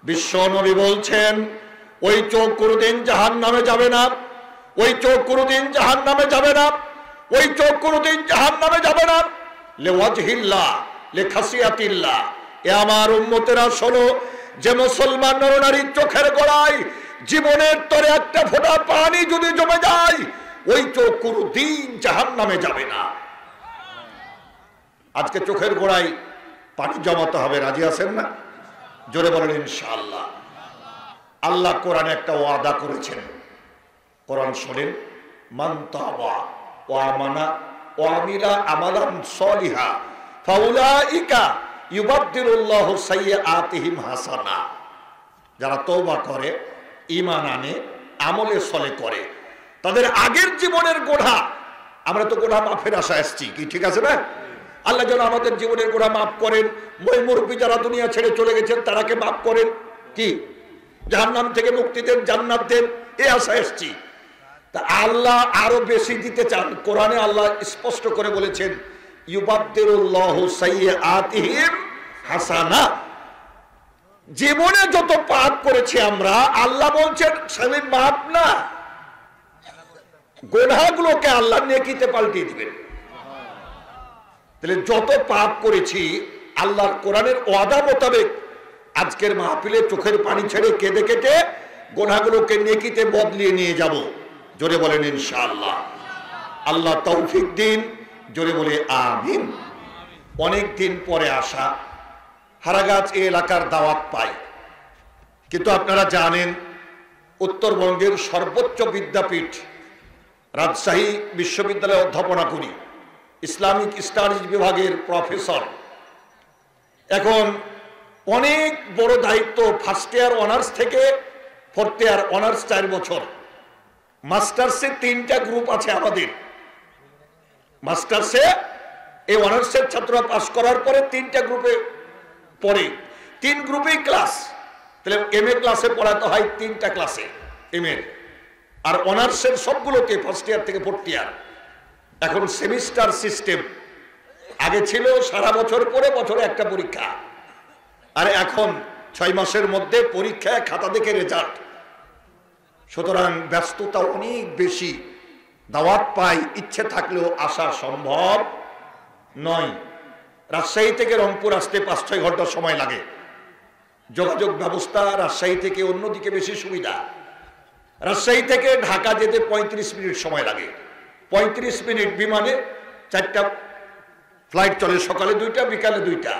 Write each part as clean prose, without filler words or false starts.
বিশ্ব নবী বলছেন ওই চোখ কোনোদিন জাহান্নামে যাবে না, ওই চোখ কোনোদিন জাহান্নামে যাবে না, ওই চোখ কোনোদিন জাহান্নামে যাবে না। লিওয়াজহিল্লাহ লিখাসিয়াতিল্লাহ। এ আমার উম্মতেরা শোনো, যে মুসলমান নরনারীর চোখের গোড়ায় জীবনের তরে একটা ফোঁটা পানি যদি জমে যায়, ওই চোখ কোনোদিন জাহান্নামে যাবে না। আজকে চোখের গোড়ায় পানি জমাতে হবে, রাজি আছেন না? জোরে বলেন ইনশাআল্লাহ। আল্লাহ কোরআনে একটা ওয়াদা করেছেন, কোরআন শোনেন, মান তাওয়া ওয়া আমানা ওয়া আমিলা আমালান সলিহা ফাউলাইকা ইউবাদদিলুল্লাহু সাইয়্যাতিহিম হাসানা। যারা তওবা করে, ঈমান আনে, আমলে সলে করে, তাদের আগের জীবনের গোনা, আমরা তো গোনা মাফের আশায় আসছি, কি ঠিক আছে না? আল্লাহ যেন আমাদের জীবনের গোনা মাফ করেন। মই মুরব্বী যারা দুনিয়া ছেড়ে চলে গেছেন তারাকে মাফ করেন, কি জাহান্নাম থেকে মুক্তি দেন, জান্নাত দেন, এই আশায় আসছি। তা আল্লাহ আরো বেশি দিতে চান। কোরআনে আল্লাহ স্পষ্ট করে বলেছেন ইউবাদদিলুল্লাহু সাইয়্যাতিহিম হাসানা। জীবনে যত পাপ করেছি আমরা, আল্লাহ বলছেন স্বামী মাপ না, গোনাগুলোকে আল্লাহ নেকিতে পাল্টিয়ে দিবেন। তাহলে যত পাপ করেছি আল্লাহর কোরআনের ওয়াদা মোতাবেক আজকের মাহফিলে চোখের পানি ছেড়ে কেঁদে কেটে গোনাগুলোকে নেকিতে বদলিয়ে নিয়ে যাব। জোরে বলেন ইনশাআল্লাহ। আল্লাহ তৌফিক দিন, জোরে বলে আমিন। অনেক দিন পরে আসা হারাগাছ এই এলাকার দাওয়াত পাই, কিন্তু আপনারা জানেন উত্তরবঙ্গের সর্বোচ্চ বিদ্যাপীঠ রাজশাহী বিশ্ববিদ্যালয়ে অধ্যাপনা করি, ইসলামিক স্টাডিজ বিভাগের প্রফেসর। এখন অনেক বড় দায়িত্ব, ফার্স্ট ইয়ার অনার্স থেকে ফোর্থ ইয়ার অনার্স 4 বছর, মাস্টার্সে 3টা গ্রুপ আছে আমাদের। মাস্টার্সে এই অনার্সের ছাত্ররা পাস করার পরে 3টা গ্রুপে পড়ে, 3 গ্রুপেই ক্লাস। তাহলে এমএ ক্লাসে পড়াতে হয় 3টা ক্লাসে এমএ, আর অনার্সের সবগুলোতে ফার্স্ট ইয়ার থেকে ফোর্থ ইয়ার। এখন সেমিস্টার সিস্টেম, আগে ছিল সারা বছর পরে বছরে একটা পরীক্ষা, আর এখন 6 মাসের মধ্যে পরীক্ষায় খাতা দেখে রেজাল্ট। সুতরাং ব্যস্ততা অনেক বেশি, দাওয়াত পাই, ইচ্ছে থাকলেও আসা সম্ভব নয়। রাজশাহী থেকে রংপুর আসতে 5-6 ঘন্টা সময় লাগে। যোগাযোগ ব্যবস্থা রাজশাহী থেকে অন্যদিকে বেশি সুবিধা। রাজশাহী থেকে ঢাকা যেতে 35 মিনিট সময় লাগে। 35 মিনিট বিমানে, 4টা ফ্লাইট চলে, সকালে 2টা, বিকালে 2টা।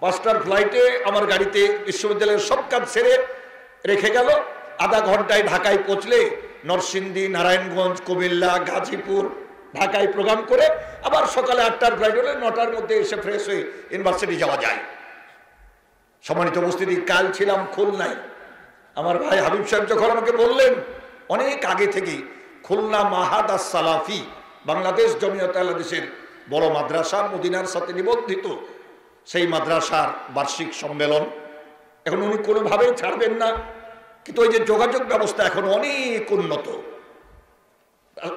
5টার ফ্লাইটে আমার গাড়িতে বিশ্ববিদ্যালয়ের সব কাজ সেরে রেখে গেল। আধা ঘন্টায় ঢাকায় পৌঁছলে নরসিংদী, নারায়ণগঞ্জ, কুমিল্লা, গাজীপুর, ঢাকায় প্রোগ্রাম করে আবার সকালে 8টার ফ্লাইট হলে 9টার মধ্যে এসে ফ্রেশ হয়ে ইউনিভার্সিটি যাওয়া যায়। সম্মানিত উপস্থিতি, কাল ছিলাম খুলনায়। আমার ভাই হাবিব সাহেব যখন আমাকে বললেন, অনেক আগে থেকেই খুলনা মাহাদ আস-সালাফি বাংলাদেশ জমিয়ত আহলেদিসের বড় মাদ্রাসা, মদিনার সাথে নিবন্ধিত, সেই মাদ্রাসার বার্ষিক সম্মেলন। এখন উনি কোনোভাবেই ছাড়বেন না, কিন্তু ওই যে যোগাযোগ ব্যবস্থা এখন অনেক উন্নত।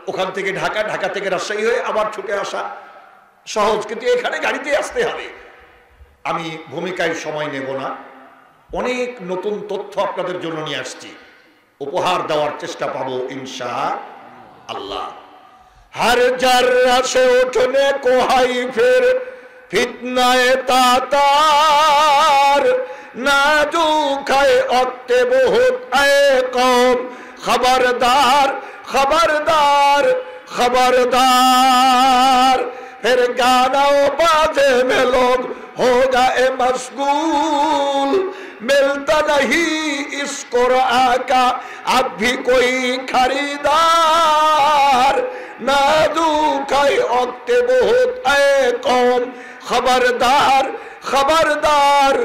ওখান থেকে ঢাকা, ঢাকা থেকে রাজশাহী হয়ে আবার ছুটে আসা সহজ, কিন্তু এখানে গাড়িতে আসতে হবে। আমি ভূমিকায় সময় নেব না, অনেক নতুন তথ্য আপনাদের জন্য নিয়ে আসছি, উপহার দেওয়ার চেষ্টা পাবো ইনশাআল্লাহ। हर जर्रा से उठने को हाई फिर फितनाए तातार नाजुक है वक्ते बहुत ऐ कौम खबरदार खबरदार खबरदार। फिर गाना बाजे में लोग हो गए मशगूल, मिलता नहीं इस कुरान का अब भी कोई खरीदार। नाजुक है वक्त बहुत ऐ कौम खबरदार खबरदार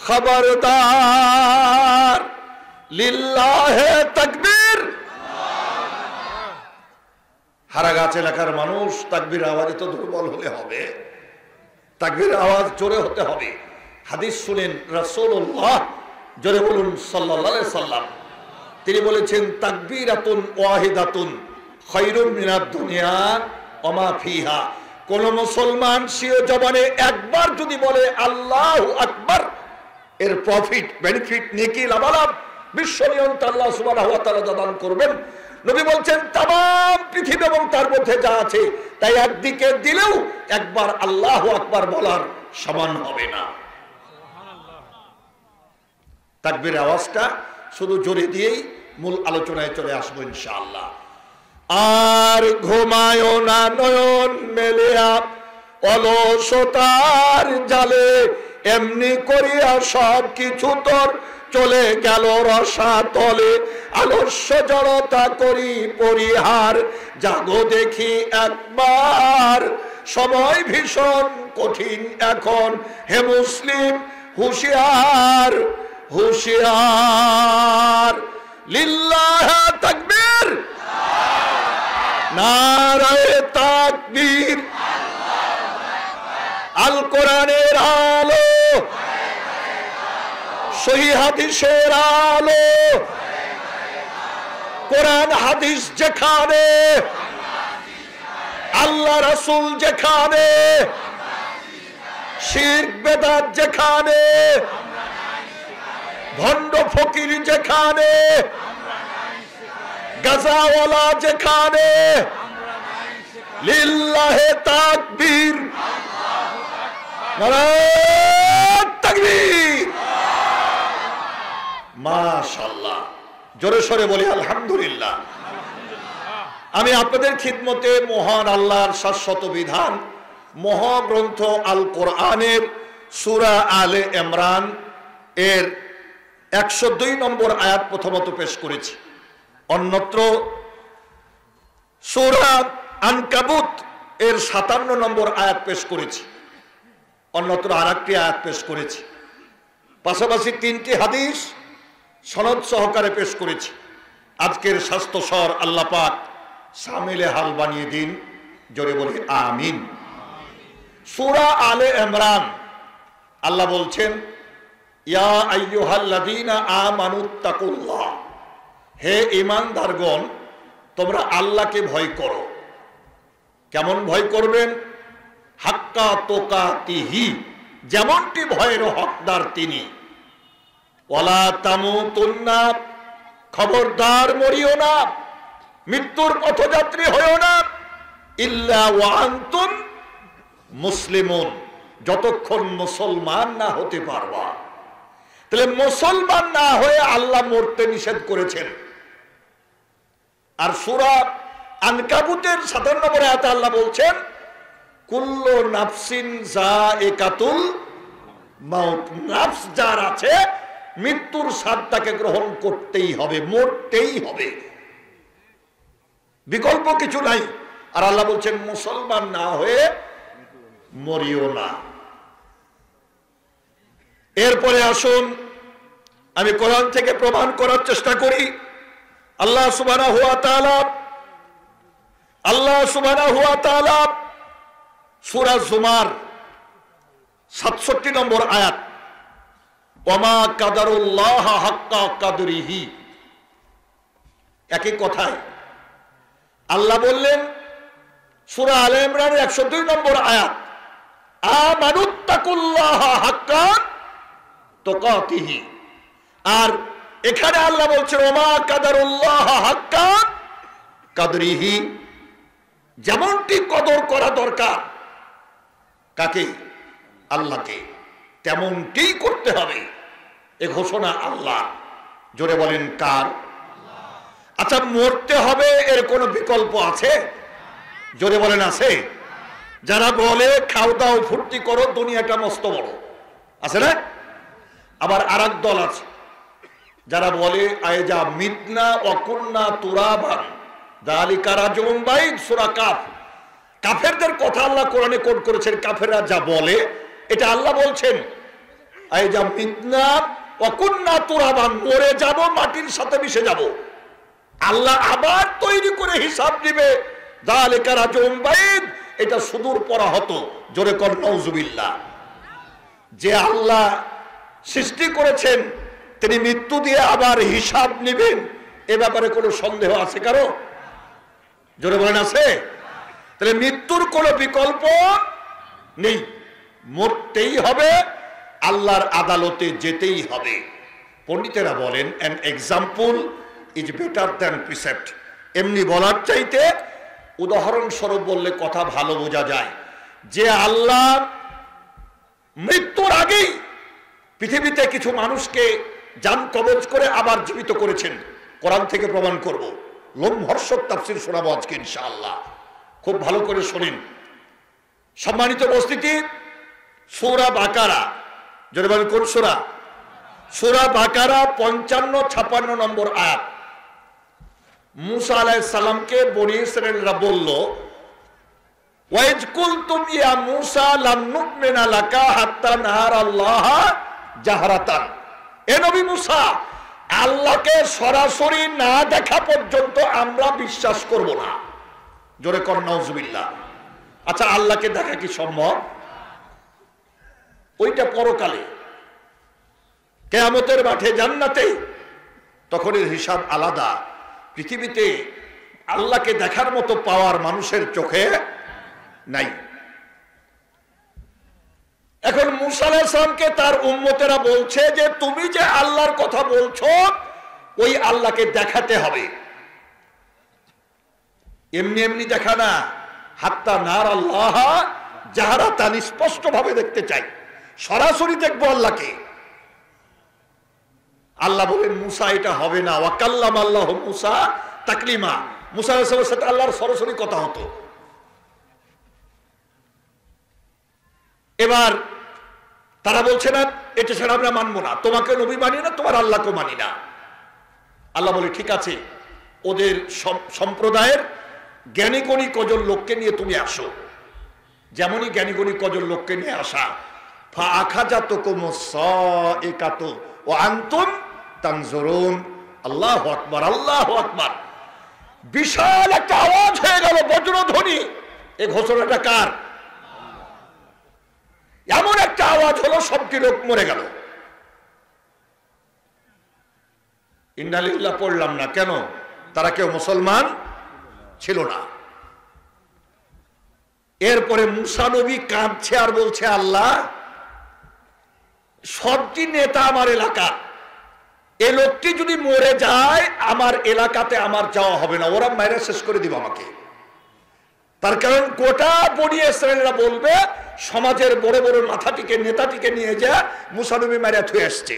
खबरदार। लिल्लाह तकबीर। হারাগাছ এলাকার মানুষ তাকবীর আওয়াজে তো দুর্বল হলে হবে, তাকবীর আওয়াজ জোরে হতে হবে। হাদিস শুনেন, রাসূলুল্লাহ জোরে বলুন সাল্লাল্লাহু আলাইহি সাল্লাম, তিনি বলেছেন তাকবীরাতুন ওয়াহিদাতুন খায়রুম মিনাদ দুনিয়া ওয়া মা ফিহা। কোন মুসলমান স্বীয় জবানে একবার যদি বলে আল্লাহু আকবার, এর প্রফিট বেনিফিট নেকি লাভালাভ বিশ্ব নিয়ন্ত্রণ আল্লাহ সুবহানাহু ওয়া তাআলা দান করবেন। নবী বলছেন তামাম পৃথিবী এবং তার মধ্যে যা আছে তাই একদিকে দিলেও একবার আল্লাহু আকবার বলার সমান হবে না। তাকবীরের আওয়াজটা শুধু জোরে দিয়েই মূল আলোচনায় চলে আসবো ইনশাআল্লাহ। আর ঘুমায় না নয়ন মেলিয়া অলসতার জালে, এমনি করিয়া সব কিছু তোর চলে গেল রসাতলে। আলস্য জড়তা করি পরিহার, জাগো দেখি একবার, সময় ভীষণ কঠিন এখন, হে মুসলিম হুঁশিয়ার হুঁশিয়ার। লিল্লাহ তাকবীর, নারায়ে তাকবীর। আল কোরআনের আলো, সহিহ হাদিসের আলো, কোরআন হাদিস যেখানে, আল্লাহ রাসূল যেখানে, শিরক বেদাত যেখানে, ভণ্ড ফকির যেখানে, গাজাওয়ালা যেখানে, লিল্লাহে তাকবীর, নারায়ে তাকবীর। মাশাআল্লাহ, জোরে সোরে বলি আলহামদুলিল্লাহ। আমি আপনাদের খিদমতে মহান আল্লাহর শাশ্বত বিধান মহাগ্রন্থ আল কোরআনের সূরা আলে ইমরান এর 102 নম্বর আয়াত প্রথমত পেশ করেছি। অন্যত্র সূরা আনকাবুত এর 57 নম্বর আয়াত পেশ করেছি। অন্যত্র আরেকটি আয়াত পেশ করেছি। পাশাপাশি 3টি হাদিস সনদ সহকারে পেশ করেছি। আজকের স্বাস্থ্যসর আল্লাহ পাক শামিলে হাল বানিয়ে দিন, জোরে বলি আমিন। সূরা আলে ইমরান আল্লাহ বলছেন, ইয়া আইয়ুহাল্লাযীনা আমানুত্তাকুল্লাহ, হে ঈমানদারগণ তোমরা আল্লাহকে ভয় করো। কেমন ভয় করবেন? হাক্কা তুকাতিহি, যেমনটি ভয়ের হকদার তিনি। ওয়ালা তামুতুন্না, খবরদার মরিও না, মৃত্যুর পথযাত্রী হইও না, ইল্লা ওয়া আনতুম মুসলিমুন, যতক্ষণ মুসলমান না হতে পারবা। তাহলে মুসলমান না হয়ে আল্লাহ মরতে নিষেধ করেছেন। আর সূরা আনকাবুতের 57 নম্বর আয়াতে আল্লাহ বলছেন, কুল্লু নাফসিন যায়িকাতুল মাউত, নাফস যার আছে মৃত্যুর স্বাদ তাকে গ্রহণ করতেই হবে, মরতেই হবে, বিকল্প কিছু নাই। আর আল্লাহ বলছেন মুসলমান না হয়ে মরিও না। এরপরে আসুন আমি কোরআন থেকে প্রমাণ করার চেষ্টা করি। আল্লাহ সুবহানাহু ওয়া তাআলা সূরা জুমার 67 নম্বর আয়াত, ওয়ামা কাদারুল্লাহ হাক্কা কাদরিহি, একই কথায় আল্লাহ বললেন সূরা আলে ইমরানের 102 নম্বর আয়াত, আমানুত্তাকুল্লাহ হাক্কা তুকাতিহি। আর এখানে আল্লাহ বলছেন ওয়ামা কাদারুল্লাহ হাক্কা কাদরিহি, যেমনটি কদর করা দরকার কাকে? আল্লাহকে, তেমনটি করতে হবে। এ ঘোষণা আল্লাহ, জোরে বলেন কার? আচ্ছা, মরতে হবে এর কোনো বিকল্প আছে? জোরে বলেন আছে? যারা বলে খাও দাও ফুর্তি করো, দুনিয়াটা মস্ত বড়, আছে না? আবার আরেক দল আছে যারা বলে আয়জা মিতনা ওয়াকুন্না তুরাবান যালিকা রাজুম বাইদ, সূরা কাফ। কাফেরদের কথা আল্লাহ কোরআনে কোট করেছেন। কাফেররা যা বলে এটা আল্লাহ বলছেন, আয়জা মিতনা ওয়াকুন্না তুরাবান, মরে যাব, মাটির সাথে মিশে যাব, আল্লাহ আবার তৈরি করে হিসাব দিবে। যালিকা রাজুম বাইদ, এটা সুদূর পরাহত, জোরে কর নাউজুবিল্লাহ। যে আল্লাহ সৃষ্টি করেছেন তিনি মৃত্যু দিয়ে আবার হিসাব নেবেন, এ ব্যাপারে কোনো সন্দেহ আছে কারো? জোরে বলেন আছে? তাহলে মৃত্যুর কোনো বিকল্প নেই, মরতেই হবে। আল্লাহর আদালতে যেতেই হবে। পণ্ডিতেরা বলেন an example is better than precept. এমনি বলার চাইতে উদাহরণস্বরূপ বললে কথা ভালো বোঝা যায়। যে আল্লাহ মৃত্যুর আগেই পৃথিবীতে কিছু মানুষকে জান কবজ করে আবার জীবিত করেছেন, কোরআন থেকে প্রমাণ করব। লোমহর্ষক তাফসীর শোনাবো আজকে ইনশাআল্লাহ, খুব ভালো করে শোনেন। সম্মানিত উপস্থিতি, সূরা বাকারা, যদি বলেন কোন সূরা? সূরা বাকারা 55-56 নম্বর আয়াত। মুসা আলাইহিস সালামকে বনী ইসরাঈলরা বলল, ওয়াইজ কুলতুম ইয়া মুসা লান নুমিনা লাকা হাত্তা নারাল্লাহ জাহরাতান। এ নবী মুসা, আল্লাহকে সরাসরি না দেখা পর্যন্ত আমরা বিশ্বাস করব না। জোরে কর নাউজুবিল্লাহ। আচ্ছা, আল্লাহকে দেখা কি সম্ভব? ওইটা পরকালে, কিয়ামতের মাঠে, জান্নাতে, তখন এর হিসাব আলাদা। পৃথিবীতে আল্লাহকে দেখার মতো পাওয়ার মানুষের চোখে নাই। এখন মুসা আলাইহিস সালামকে তার উম্মতেরা বলছে যে তুমি যে আল্লাহর কথা বলছো ওই আল্লাহকে দেখাতে হবে। এমনি এমনি দেখা না, হাত্তা নারাল্লাহ জাহরাতান, স্পষ্ট ভাবে দেখতে চাই, সরাসরি দেখবো আল্লাহকে। আল্লাহ বলেন মুসা এটা হবে না। ওয়াকাল্লামা আল্লাহু মুসা তাকলিমা। মুসা আলাইহিস সালামের সাথে আল্লাহর সরাসরি কথা হতো। এবার তারা বলছে না এটা ছাড়া আমরা মানবো না, তোমাকে নবী মানি না, তোমার আল্লাহকে মানি না। আল্লাহ বলে ঠিক আছে, ওদের সম্প্রদায়ের জ্ঞানীগণী কজন লোককে নিয়ে তুমি আসো। যেমনই জ্ঞানীগণী কজন লোককে নিয়ে আসা, ফা আখাযাতুকুমুস সাইকাতু ওয়া আনতুম তানজুরুন। আল্লাহু আকবার, আল্লাহু আকবার। বিশাল একটা আওয়াজ হয়ে গেল, বজ্রধ্বনি। এই ঘোষণাটা কার? এমন একটা আওয়াজ হলো, সবটি লোক মরে গেল। ইন্না লিল্লাহ পড়লাম না কেন? তারা কেউ মুসলমান ছিল না। এরপরে মুসা নবী কাঁদছে আর বলছে, আল্লাহ, সবটি নেতা আমার এলাকা, এ লোকটি যদি মরে যায় আমার এলাকাতে আমার যাওয়া হবে না, ওরা মাইরা শেষ করে দিব আমাকে। তার কারণ গোটা বনী ইসরাঈলরা বলবে সমাজের বড় বড় মাথাটিকে, নেতাটিকে নিয়ে যা মুসা নবী মাইরা থুয়ে আসছে,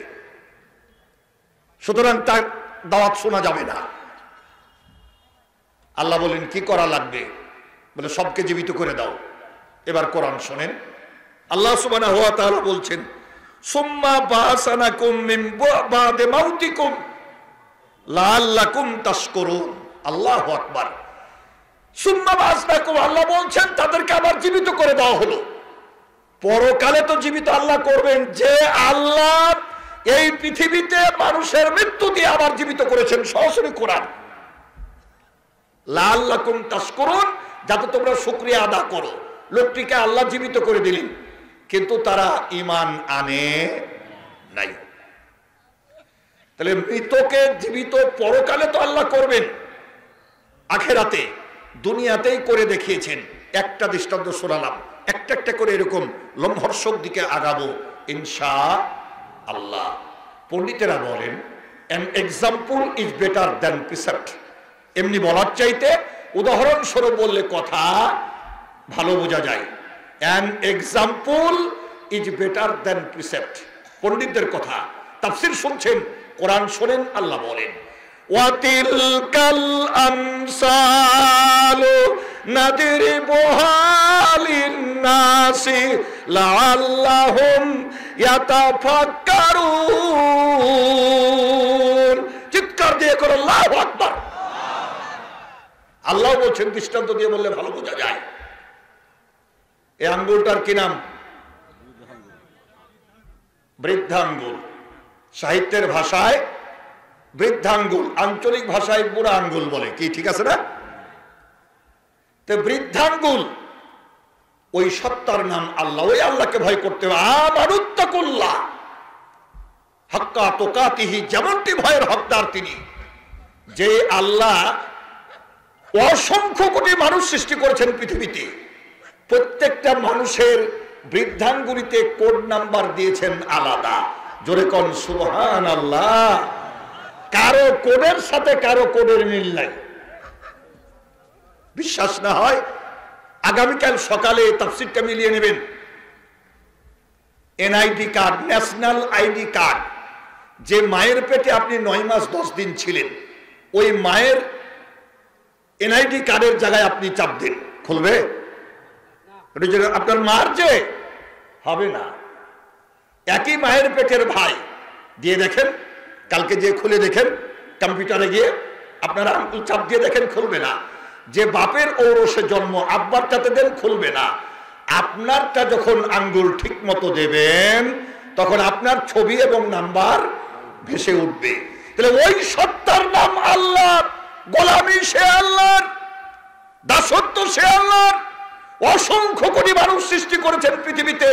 সুতরাং তার দাওয়াত শোনা যাবে না। আল্লাহ বলেন কি করা লাগবে? বলে সবকে জীবিত করে দাও। এবার কোরআন শোনেন, আল্লাহ সুবহানাহু ওয়া তাআলা বলছেন, সুম্মা বাসানাকুম মিন বা'দি মাউতিকুম লাআল্লাকুম তাশকুরুন। আল্লাহু আকবার। সুম্মা বাসানাকুম, আল্লাহ বলছেন তাদেরকে আবার জীবিত করে দেওয়া হলো। পরকালে তো জীবিত আল্লাহ করবেন, যে আল্লাহ এই পৃথিবীতে মানুষের মৃত্যু দিয়ে আবার জীবিত করেছেন, সরাসরি কোরআন। লাআল্লাকুম তাশকুরুন, যাতে তোমরা শুকরিয়া আদা করো। লোকটিকে আল্লাহ জীবিত করে দিলেন, কিন্তু তারা ঈমান আনে নাই। তাহলে মৃতকে জীবিত পরকালে তো আল্লাহ করবেন, আখেরাতে, দুনিয়াতেই করে দেখিয়েছেন। একটা দৃষ্টান্ত শোনালাম, একটা একটা করে এরকম লোমহর্ষক দিকে আগাবো ইনশাআল্লাহ। পণ্ডিতেরা বলেন an example is better than precept। এমনি বলার চাইতে উদাহরণস্বরূপ বললে কথা ভালো বোঝা যায়। an example is better than precept, পণ্ডিতদের কথা। তাফসীর শুনছেন, কোরআন শোনেন। আল্লাহ বলেন ওয়াতিলকাল আমসালু নাদরিবুহা লিন-নাসি লাআল্লাহুম ইয়াতাফাক্কারুন। চিৎকার দিয়ে করো আল্লাহু আকবার। আল্লাহ বলছেন, দৃষ্টান্ত দিয়ে বললে ভালো বোঝা যায়। এই আঙ্গুলটার কি নাম? বৃদ্ধাঙ্গুল। সাহিত্যের ভাষায় বৃদ্ধাঙ্গুল, আঞ্চলিক ভাষায় বুড়া আঙ্গুল বলে, কি ঠিক আছে না? তো বৃদ্ধাঙ্গুল ওই সত্তার নাম আল্লাহ। ওই আল্লাহকে ভয় করতে হবে। আমানুত্তাকুল্লাহ হাক্কা তুকাতিহি, যেমনটি ভয়ের হকদার তিনি, যে আল্লাহ অসংখ্য কোটি মানুষ সৃষ্টি করেছেন পৃথিবীতে। প্রত্যেকটা মানুষের বৃদ্ধাঙ্গুলিতে কোড নাম্বার দিয়েছেন আলাদা। জোরে কোন সুবহানাল্লাহ। কারো কোডের সাথে কারো কোডের মিল নাই। বিশ্বাস না হয় আগামীকাল সকালে তাফসীরটা মিলিয়ে নেবেন। NID card, national ID card, যে মায়ের পেটে আপনি 9 মাস 10 দিন ছিলেন, ওই মায়ের এনআইডি কার্ডের জায়গায় আপনি চাপ দিন, খুলবে? আপনার মার যে হবে না। একই মায়ের পেটের ভাই দিয়ে দেখেন, কালকে যে খুলে দেখেন, কম্পিউটারে গিয়ে আপনারা আঙ্গুল চাপ দিয়ে দেখেন, খুলবে না। যে বাপের ঔরসে জন্ম, আব্বারটাতে দেন, খুলবে না। আপনারটা যখন আঙ্গুল ঠিক মতো দেবেন, তখন আপনার ছবি এবং নাম্বার ভেসে উঠবে। তাহলে ওই সত্তার নাম আল্লাহ, গোলামি সে আল্লাহর, দাসত্ব সে আল্লাহর। অসংখ্য কোটি মানুষ সৃষ্টি করেছেন পৃথিবীতে,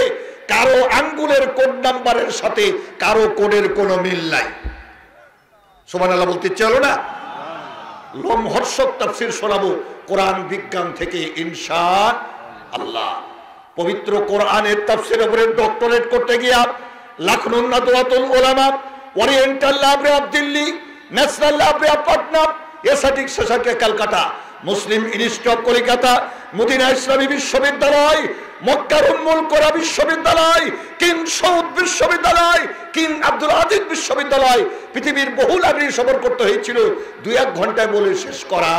কারো আঙ্গুলের কোড নাম্বারের সাথে কারো কোডের কোনো মিল নাই। সুবহানাল্লাহ বলতে চলো না। লোমহর্ষক তাফসীর শোনাবো কোরআন বিজ্ঞান থেকে ইনশাআল্লাহ। পবিত্র কোরআনের তাফসীরের উপরে ডক্টরেট করতে গিয়া Lucknow Nadwatul Ulama, oriental library of Delhi, national library of Patna, Asiatic society Kolkata, Muslim institute of Kolkata, Medina ইসলামী বিশ্ববিদ্যালয়, মক্কার উম্মুল কোরা বিশ্ববিদ্যালয়, কিং সৌদ বিশ্ববিদ্যালয়, কিং আব্দুল আজিজ বিশ্ববিদ্যালয়, পৃথিবীর বহু লাইব্রেরি সফর করতে হয়েছিল। 2-1 ঘন্টায় বলে শেষ করা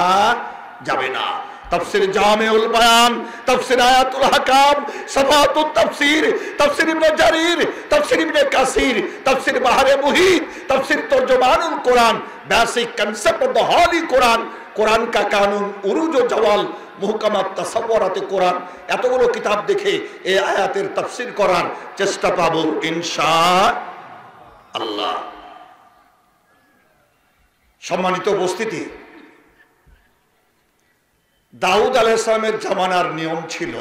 যাবে না। তাফসীর জামিউল বায়ান, তাফসীর আয়াতুল আহকাম, সাফাতুত তাফসীর, তাফসীর ইবনে জারির, তাফসীর ইবনে কাসির, তাফসীর বাহরে মুহিত, তাফসীর তরজমানুল কোরআন, basic concept of the holy Quran, কোরআন কা কানুন, উরুজ ও জাওয়াল, মুহকামাত তাসাওয়ারাতে কোরআন, এতগুলো কিতাব দেখে এই আয়াতের তাফসীর করার চেষ্টা পাবো ইনশাআল্লাহ। সম্মানিত উপস্থিতি, দাউদ আলাইহিস সালামের জামানার নিয়ম ছিল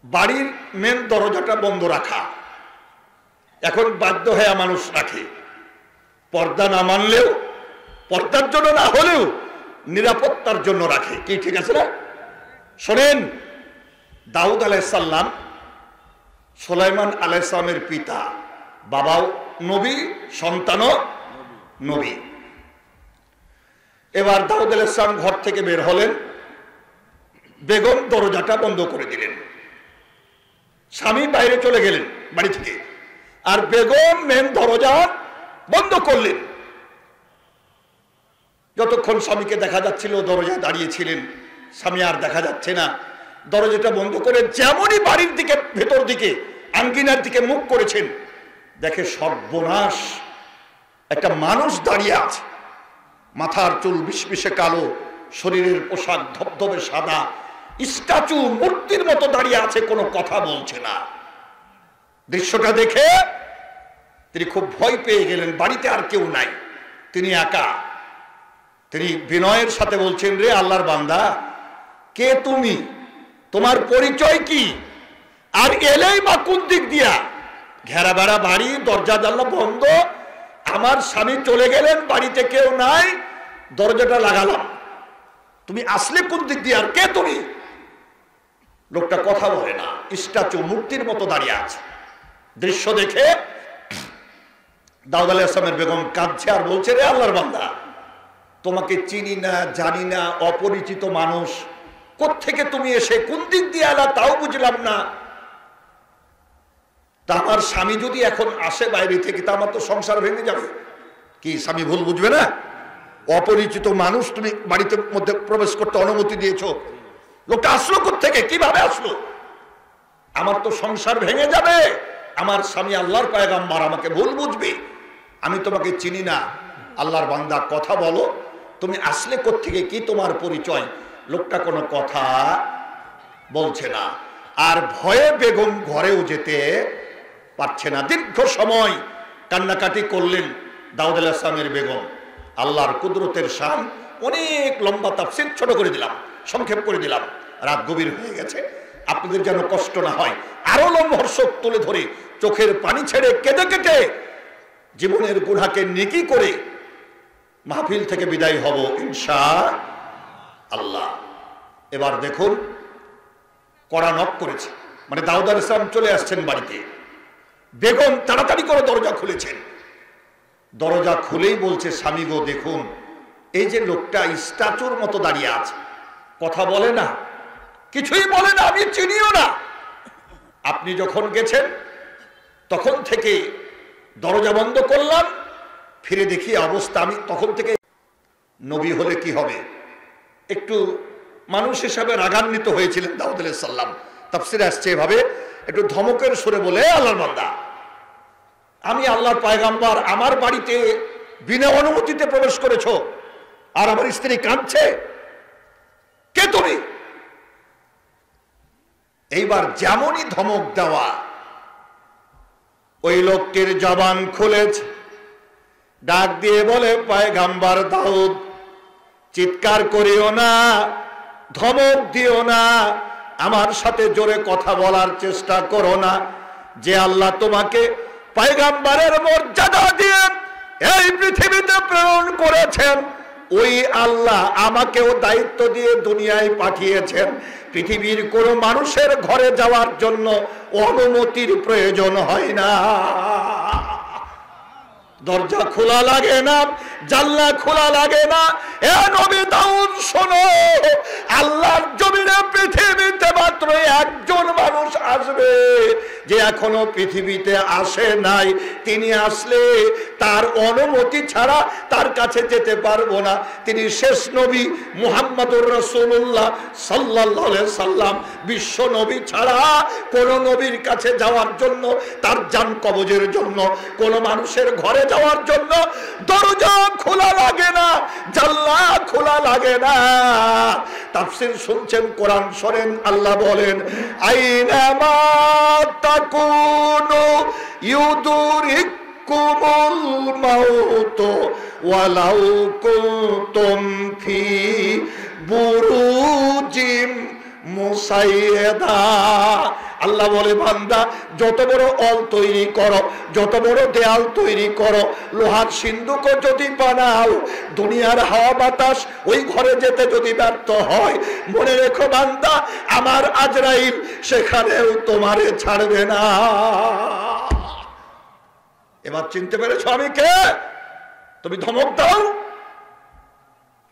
বাড়ির মেন দরজাটা বন্ধ রাখা। এখন বাধ্য হয়ে মানুষ রাখে, পর্দা না মানলেও, পর্দার জন্য না হলেও নিরাপত্তার জন্য রাখে। কি ঠিক আছে না? শোনেন, দাউদ আলাইহিস সালাম সুলাইমান আলাইহিস সালামের পিতা, বাবাও নবী, সন্তানও নবী। এবার দাউদ আলাইহিস সালাম ঘর থেকে বের হলেন, বেগম দরজাটা বন্ধ করে দিলেন। স্বামী বাইরে চলে গেলেন বাড়ি থেকে, আর বেগম মেন দরজা বন্ধ করলেন। যতক্ষণ স্বামীকে দেখা যাচ্ছিল দরজায় দাঁড়িয়েছিলেন, স্বামী আর দেখা যাচ্ছে না, দরজাটা বন্ধ করে যেমনই বাড়ির দিকে, ভেতর দিকে, আঙ্গিনার দিকে মুখ করেছেন, দেখে সর্বনাশ, একটা মানুষ দাঁড়িয়ে আছে। মাথার চুল বিশবিশে কালো, শরীরের পোশাক ধবধবে সাদা, স্ট্যাচু, মূর্তির মতো দাঁড়িয়ে আছে, কোনো কথা বলছে না। দৃশ্যটা দেখে তিনি খুব ভয় পেয়ে গেলেন। বাড়িতে আর কেউ নাই, তিনি একা। তিনি বিনয়ের সাথে বলছেন, রে আল্লাহর বান্দা, কে তুমি? তোমার পরিচয় কি? আর এলেই বা কোন দিক দিয়া? ঘেরা বেড়া বাড়ি, দরজা জানলা বন্ধ, আমার স্বামী চলে গেলেন, বাড়িতে কেউ নাই, দরজাটা লাগালাম, তুমি আসলে কোন দিক দিয়ে? আর কে তুমি? লোকটা কথা বলে না, স্ট্যাচু, মূর্তির মতো দাঁড়িয়ে আছে। দৃশ্য দেখে দাউদ আলাইহিস সালামের বেগম কাঁদছে আর বলছে, রে আল্লাহর বান্দা, তোমাকে চিনি না, জানি না, অপরিচিত মানুষ, কোত্থেকে তুমি এসে কোন দিক দিয়ে এলা তাও বুঝলাম না। তা আমার স্বামী যদি এখন আসে বাইরে থেকে, তা আমার তো সংসার ভেঙে যাবে। কি স্বামী ভুল বুঝবে না? অপরিচিত মানুষ তুমি বাড়িতে মধ্যে প্রবেশ করতে অনুমতি দিয়েছো, লোকটা আসলো কোত্থেকে, কিভাবে আসলো? আমার তো সংসার ভেঙে যাবে। আমার স্বামী আল্লাহর পয়গম্বর, আমাকে ভুল বুঝবে, আমি তোমাকে চিনি না। আল্লাহর বান্দা, কথা বলো, তুমি আসলে কোত্থেকে, কি তোমার পরিচয়? লোকটা কোনো কথা বলছে না, আর ভয়ে বেগম ঘরেও যেতে পারছে না। দীর্ঘ সময় কান্নাকাটি করলেন দাউদ আলাইহিস সালামের বেগম। আল্লাহর কুদরতের শান অনেক লম্বা, তাফসীর ছোট করে দিলাম, সংক্ষেপ করে দিলাম, রাত গভীর হয়ে গেছে, আপনাদের যেন কষ্ট না হয়। আরো লোমহর্ষক তুলে ধরে চোখের পানি ছেড়ে কেঁদে কেটে জীবনের গুনাহকে নেকি করে মাহফিল থেকে বিদায় হব ইনশাআল্লাহ। এবার দেখুন, কড়া নক করেছে, মানে দাউদ আলাইহিস সালাম চলে আসছেন বাড়িতে। বেগম তাড়াতাড়ি করে দরজা খুলেছেন। দরজা খুলেই বলছে, স্বামী গো দেখুন এই যে লোকটা স্ট্যাচুর মতো দাঁড়িয়ে আছে, কথা বলে না, কিছুই বলে না, আমি চিনিও না। আপনি যখন গেছেন তখন থেকে দরজা বন্ধ করলাম, ফিরে দেখি অবস্থা। আমি তখন থেকে নবী হলে কি হবে একটু মানুষ হিসাবে রাগান্বিত হয়েছিলেন দাউদ আলাইহিস সালাম। তাফসিরে আসছে এভাবে, একটু ধমকের সুরে বলে, আল্লাহর বান্দা, আমি আল্লাহর পয়গম্বর, আমার বাড়িতে বিনা অনুমতিতে প্রবেশ করেছো, আর আমার স্ত্রী কাঁদছে, কে তুমি? এইবার যেমনই ধমক দেওয়া, ওই লোকটির জবান খুলেছে, ডাক দিয়ে বলে, পয়গম্বর দাউদ চিৎকার করিও না, ধমক দিও না, আমার সাথে জোরে কথা বলার চেষ্টা করো না। যে আল্লাহ তোমাকে পয়গম্বরের মর্যাদা দিয়ে এই পৃথিবীতে প্রেরণ করেছেন, ওই আল্লাহ আমাকেও দায়িত্ব দিয়ে দুনিয়ায় পাঠিয়েছেন। পৃথিবীর কোন মানুষের ঘরে যাওয়ার জন্য অনুমতির প্রয়োজন হয় না, দরজা খোলা লাগে না, জানলা খোলা লাগে না। এ নবী দাউদ শোনো, আল্লাহর জমিনে পৃথিবীতে মাত্র একজন মানুষ আসবে যে এখনো পৃথিবীতে আসে নাই। তিনি আসলে তার অনুমতি ছাড়া তার কাছে যেতে পারবো না। তিনি শেষ নবী মুহাম্মদুর রাসূলুল্লাহ সাল্লাল্লাহু আলাইহি সাল্লাম। বিশ্ব নবী ছাড়া কোন নবীর কাছে যাওয়ার জন্য, তার জান কবজের জন্য, কোন মানুষের ঘরে যাওয়ার জন্য দরজা খোলা লাগে না, জানলা খোলা লাগে না। তাফসীর শুনছেন, কোরআন শোনেন, আল্লাহ বলেন, আইনামা তাকুনু ইউদরিকুমুল মাউত ওয়ালাউ কুনতুম ফি বুরুজিম মুসাইয়াদা। আল্লাহ বলে, বান্দা যত বড় অল তৈরি করো, যত বড় দেয়াল তৈরি করো, লোহার সিন্ধুক যদি বানাও, দুনিয়ার হাওয়া বাতাস ওই ঘরে যেতে যদি ব্যর্থ হয়, মনে রেখো বান্দা, আমার আজরাইল সেখানেও তোমারে ছাড়বে না। এবার চিনতে পেরেছো আমি কে? তুমি ধমক দাও,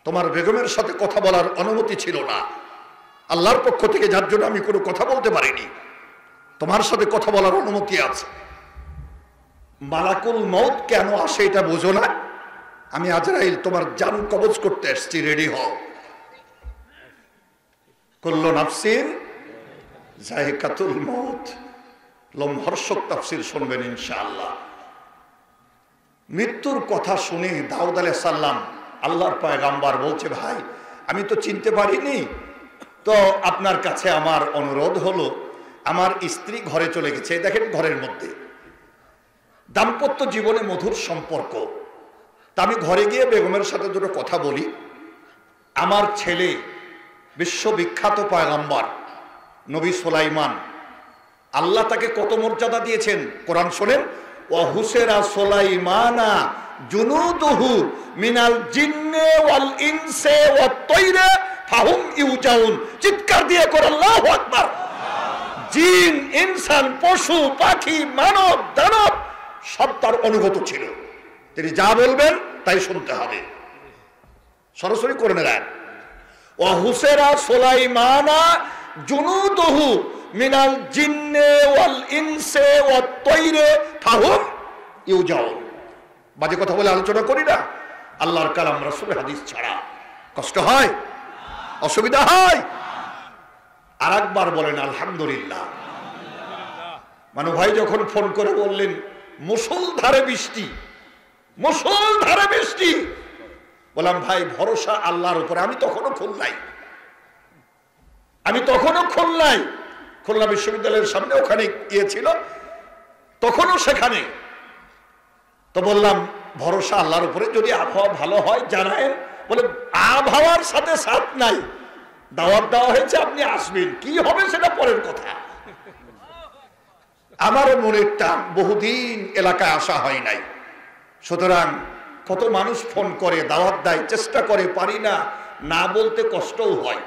তোমার বেগমের সাথে কথা বলার অনুমতি ছিল না আল্লাহর পক্ষ থেকে, যার জন্য আমি কোনো কথা বলতে পারিনি। তোমার সাথে কথা বলার অনুমতি আছে। মালাকুল মউত কেন আসে এটা বোঝো না? আমি আজরাইল তোমার জান কবজ করতে এসেছি, রেডি হও। কুল্লু নাফসিন যায়কাতুল মউত, লোমহর্ষক তাফসীর শুনবেন ইনশাআল্লাহ। মৃত্যুর কথা শুনে দাউদ আলাইহিস সালাম, আল্লাহর পয়গম্বর বলছে, ভাই আমি তো চিনতে পারিনি, তো আপনার কাছে আমার অনুরোধ হলো, আমার স্ত্রী ঘরে চলে গেছে, দেখেন ঘরের মধ্যে দাম্পত্য জীবনে মধুর সম্পর্ক, তা আমি ঘরে গিয়ে বেগমের সাথে দুটো কথা বলি। আমার ছেলে বিশ্ববিখ্যাত পয়গম্বর নবী সুলাইমান, আল্লাহ তাকে কত মর্যাদা দিয়েছেন, কোরআন শোনেন, ওয়া হুসেরা সুলাইমানা জুনুদুহু মিনাল জিন্নে ওয়াল ইনসে ওয়াত তৈরে ফাহুম ইউজাউন। চিৎকার দিয়ে কর আল্লাহু আকবার। জিন, ইনসান, পশু, পাখি, মানব, দানব সব তার অনুগত ছিল। তিনি যা বলবেন তাই শুনতে হবে। সরাসরি করে নেন, ওয়া হুসেরা সুলাইমানা জুনুদুহু মিনাল জিন্নে ওয়াল ইনসে ওয়াত তৈরে ফাহুম ইউজাউন। বাজে কথা বলে আলোচনা করি না, আল্লাহর কালাম রাসূলের হাদিস ছাড়া। কষ্ট হয়, অসুবিধা হয়। আর একবার বলেন আলহামদুলিল্লাহ। মানু ভাই যখন ফোন করে বললেন মুষলধারে বৃষ্টি, মুষলধারে বৃষ্টি, বললাম ভাই ভরসা আল্লাহর উপরে। আমি তখনও খুলনায়, খুলনা বিশ্ববিদ্যালয়ের সামনে ওখানে গিয়েছিল, তখনও সেখানে। তো বললাম ভরসা আল্লাহর উপরে, যদি আবহাওয়া ভালো হয় জানায়েন। বলে আবহাওয়ার সাথে সাথ নাই, দাওয়াত দেওয়া হয়েছে, আপনি আসবেন, কি হবে সেটা পরের কথা। আমারও মনের টান, বহুদিন এলাকায় আসা হয় নাই। সুতরাং কত মানুষ ফোন করে, দাওয়াত দেয়, চেষ্টা করে, পারি না, না বলতে কষ্টও হয়,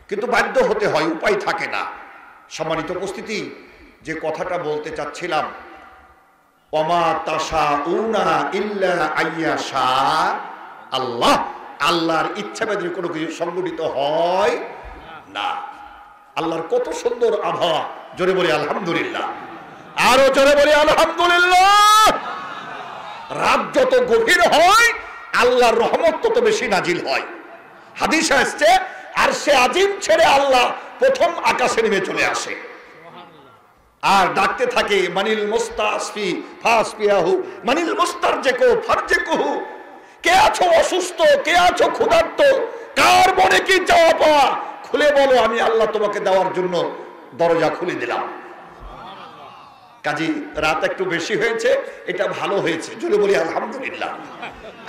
কিন্তু বাধ্য হতে হয়, উপায় থাকে না। সম্মানিত উপস্থিতি, যে কথাটা বলতে চাচ্ছিলাম, ওমা তাশাউনা ইল্লা আইয়াশা আল্লাহ, আল্লাহর ইচ্ছা ব্যতীত কোনো কিছু সংগঠিত হয় না। আল্লাহর কত সুন্দর আবহাওয়া, জোরে বলি আলহামদুলিল্লাহ, আরো জোরে বলি আলহামদুলিল্লাহ। রাত যত গভীর হয় আল্লাহর রহমত তত বেশি নাজিল হয়। হাদিসে আসছে আরশে আজিম ছেড়ে আল্লাহ প্রথম আকাশে নেমে চলে আসে আর ডাকতে থাকে মানিল মুস্তাসফি ফাসফিয়াহু, মানিল মুস্তারজিকু ফারজিকুহু। কে আছো অসুস্থ, কে আছো ক্ষুধার্ত, কার মনে কি চাওয়া পাওয়া, খুলে বলো, আমি আল্লাহ তোমাকে দেওয়ার জন্য দরজা খুলে দিলাম। কাজী রাত একটু বেশি হয়েছে, এটা ভালো হয়েছে, যদি বলি আলহামদুলিল্লাহ।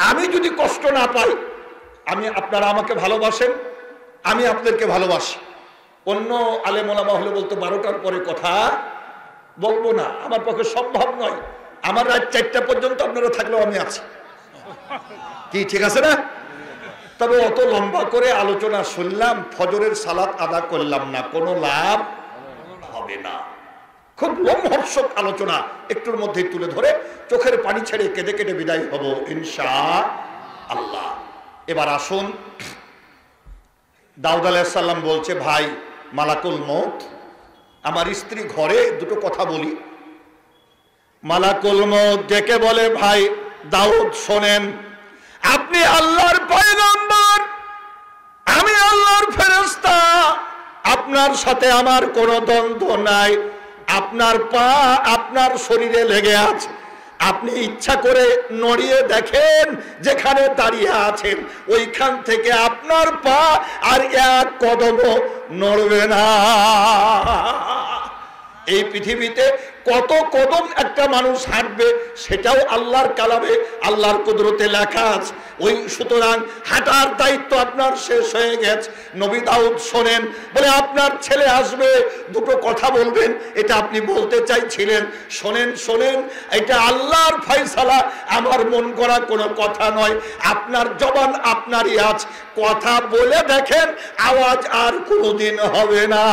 আমি যদি কষ্ট না পাই, আপনারা আমাকে ভালোবাসেন, আমি আপনাদেরকে ভালোবাসি। অন্য আলেম ওলামা হলে বলতো 12টার পরে কথা বলবো না, আমার পক্ষে সম্ভব নয়। আমার রাত 4টা পর্যন্ত আপনারা থাকলেও আমি আছি, কি ঠিক আছে না? তবে অত লম্বা করে আলোচনা শুনলাম, ফজরের সালাত আদা করলাম না, কোনো লাভ হবে না। খুব লোমহর্ষক আলোচনা একটুর মধ্যে তুলে ধরে চোখের পানি ছেড়ে কেঁদে কেটে বিদায় হব ইনশাআল্লাহ। এবার আসুন, দাউদ আলাইহিস সালাম বলছে, ভাই মালাকুল মউত, আমার স্ত্রী ঘরে, দুটো কথা বলি। মালাকুল মউত ডেকে বলে, ভাই দাউদ শোনেন, আপনি আল্লাহর পয়গম্বর, আমি আল্লাহর ফেরেশতা, আপনার সাথে আমার কোনো দ্বন্দ্ব নাই। আপনার পা আপনার শরীরে লেগে আছে, আপনি ইচ্ছা করে নড়িয়ে দেখেন, যেখানে দাঁড়িয়ে আছেন ওইখান থেকে আপনার পা আর এক কদমও নড়বে না। এই পৃথিবীতে কত কদম একটা মানুষ হাঁটবে সেটাও আল্লাহর কালামে, আল্লাহর কুদরতে লেখা আছে। ওই সুতরাং হাঁটার দায়িত্ব আপনার শেষ হয়ে গেছে। নবী দাউদ শোনেন, বলে আপনার ছেলে আসবে, দুটো কথা বলবেন, এটা আপনি বলতে চাইছিলেন। শোনেন শোনেন, এটা আল্লাহর ফয়সালা, আমার মন করা কোনো কথা নয়। আপনার জবান আপনারই আছে, কথা বলে দেখেন, আওয়াজ আর কোনোদিন হবে না।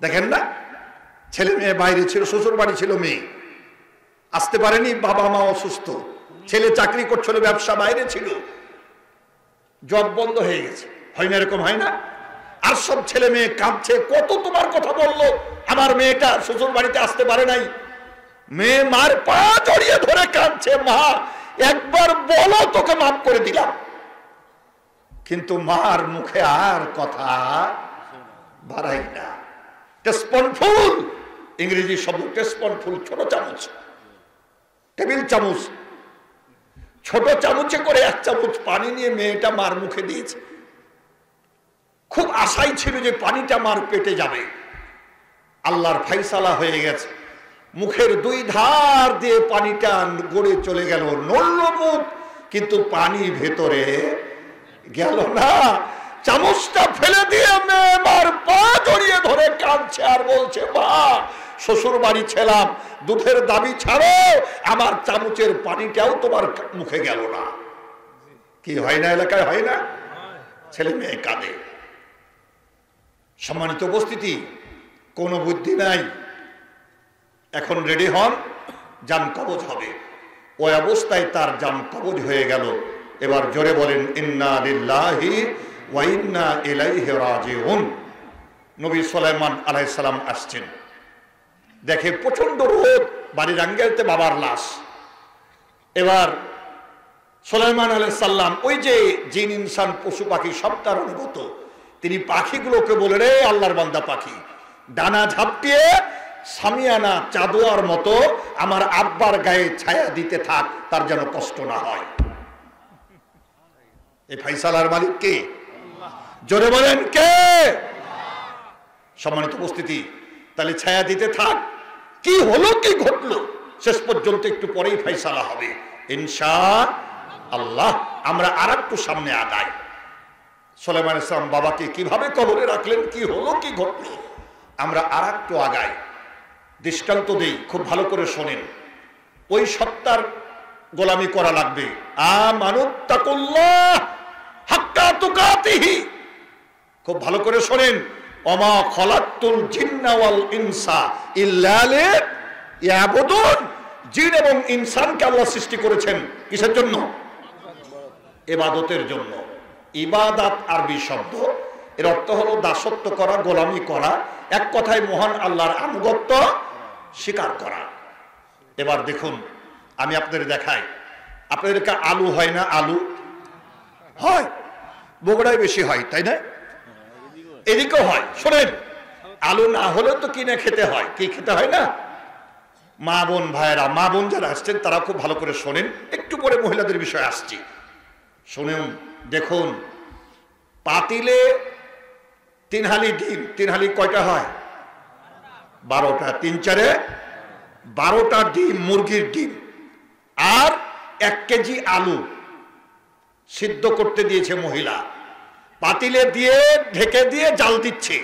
দেখেন না, ছেলে মেয়ে বাইরে ছিল, শ্বশুর বাড়ি ছিল, মেয়ে আসতে পারেনি, বাবা মা অসুস্থ, ছেলে চাকরি করছিল, ব্যবসা বাইরে ছিল, জব বন্ধ হয়ে গেছে, হয় না এরকম, হয় না? আর সব ছেলে মেয়ে কাঁদছে, কত তোমার কথা বললো, আমার মেয়েটা শ্বশুর বাড়িতে আসতে পারে নাই। মেয়ে মার পা জড়িয়ে ধরে কাঁদছে, মা একবার বলো, তোকে মাফ করে দিলাম। কিন্তু মার মুখে আর কথা বাড়াই না। টেস্পনফুল, ইংরেজি শব্দ টেস্পনফুল, ছোট চামচ, টেবিল চামচ, ছোট চামচে করে 1 চামচ পানি নিয়ে মেয়েটা মার মুখে দিয়েছে। খুব আশাই ছিল যে পানিটা মার পেটে যাবে। আল্লাহর ফয়সালা হয়ে গেছে, মুখের 2 ধার দিয়ে পানিটা গড়ে চলে গেল, নড়ল মুখ, কিন্তু পানি ভেতরে গেল না। চামচটা ফেলে দিয়ে মেয়ে মার পা জড়িয়ে ধরে কাঁদছে আর বলছে, মা শ্বশুর বাড়ি ছিলাম, দুধের দাবি ছাড়ো, আমার চামচের পানিটাও তোমার মুখে গেল না। কি হয় না এলাকায়, হয় না? ছেলে মেয়ে কাঁদে। সম্মানিত উপস্থিতি, কোনো বুদ্ধি নাই, এখন রেডি হন, জান কবজ হবে। ওই অবস্থায় তার জান কবজ হয়ে গেল। এবার জোরে বলেন, ইন্না লিল্লাহি ওয়া ইন্না ইলাইহি রাজিউন। নবী সুলাইমান আলাইহিস সালাম আসছেন, দেখে প্রচন্ড রোদ, বাড়ির আঙ্গেলতে বাবার লাশ। এবার সুলাইমান আলাইহিস সালাম, ওই যে জিন ইনসান পশু পাখি সব তার অনুগত, তিনি পাখিগুলোকে বলে, রে আল্লাহর বান্দা পাখি, ডানা ঝাপটিয়ে সামিয়ানা চাদোয়ার মতো আমার আব্বার গায়ে ছায়া দিতে থাক, তার যেন কষ্ট না হয়। এই ফয়সালার মালিক কে? জোরে বলেন কে? সম্মানিত উপস্থিতি, তাহলে ছায়া দিতে থাক, কি হলো কি ঘটলো শেষ পর্যন্ত একটু পরেই ফয়সালা হবে ইনশাআল্লাহ। আমরা আরেকটু সামনে আগাই। সুলাইমান আলাইহিস সালাম বাবাকে কিভাবে কবরে রাখলেন, কি হলো কি ঘটলো, আমরা আরেকটু আগাই, দৃষ্টান্ত দেই, খুব ভালো করে শোনেন। ওই সত্তার গোলামি করা লাগবে। আমানুত্তাকুল্লাহ হাক্কা তুকাতিহি, খুব ভালো করে শোনেন। ওমা খলাকতুল জিন্না ওয়াল ইনসা ইল্লা লিয়াবুদুন। জিন এবং ইনসানকে আল্লাহ সৃষ্টি করেছেন কিসের জন্য? ইবাদতের জন্য। ইবাদাত আরবি শব্দ, এর অর্থ হলো দাসত্ব করা, গোলামি করা, এক কথায় মহান আল্লাহর আনুগত্য স্বীকার করা। এবার দেখুন, আমি আপনাদের দেখাই, আপনাদের আলু হয় না? আলু হয়, বগুড়ায় বেশি হয়, তাই না? এদিকেও হয়। শোনেন, আলু না হলে তো কিনে খেতে হয়, কি খেতে হয় না? মা বোন ভাইয়েরা, মা বোন যারা আসছেন তারা খুব ভালো করে শোনেন, একটু পরে মহিলাদের বিষয়ে আসছি, শুনুন। দেখুন, পাতিলে 3 হালি ডিম, 3 হালি কয়টা হয়? 12টা, 3 4 12টা ডিম, মুরগির ডিম, আর 1 কেজি আলু সিদ্ধ করতে দিয়েছে মহিলা। পাতিলে দিয়ে ঢেকে দিয়ে জাল দিচ্ছে,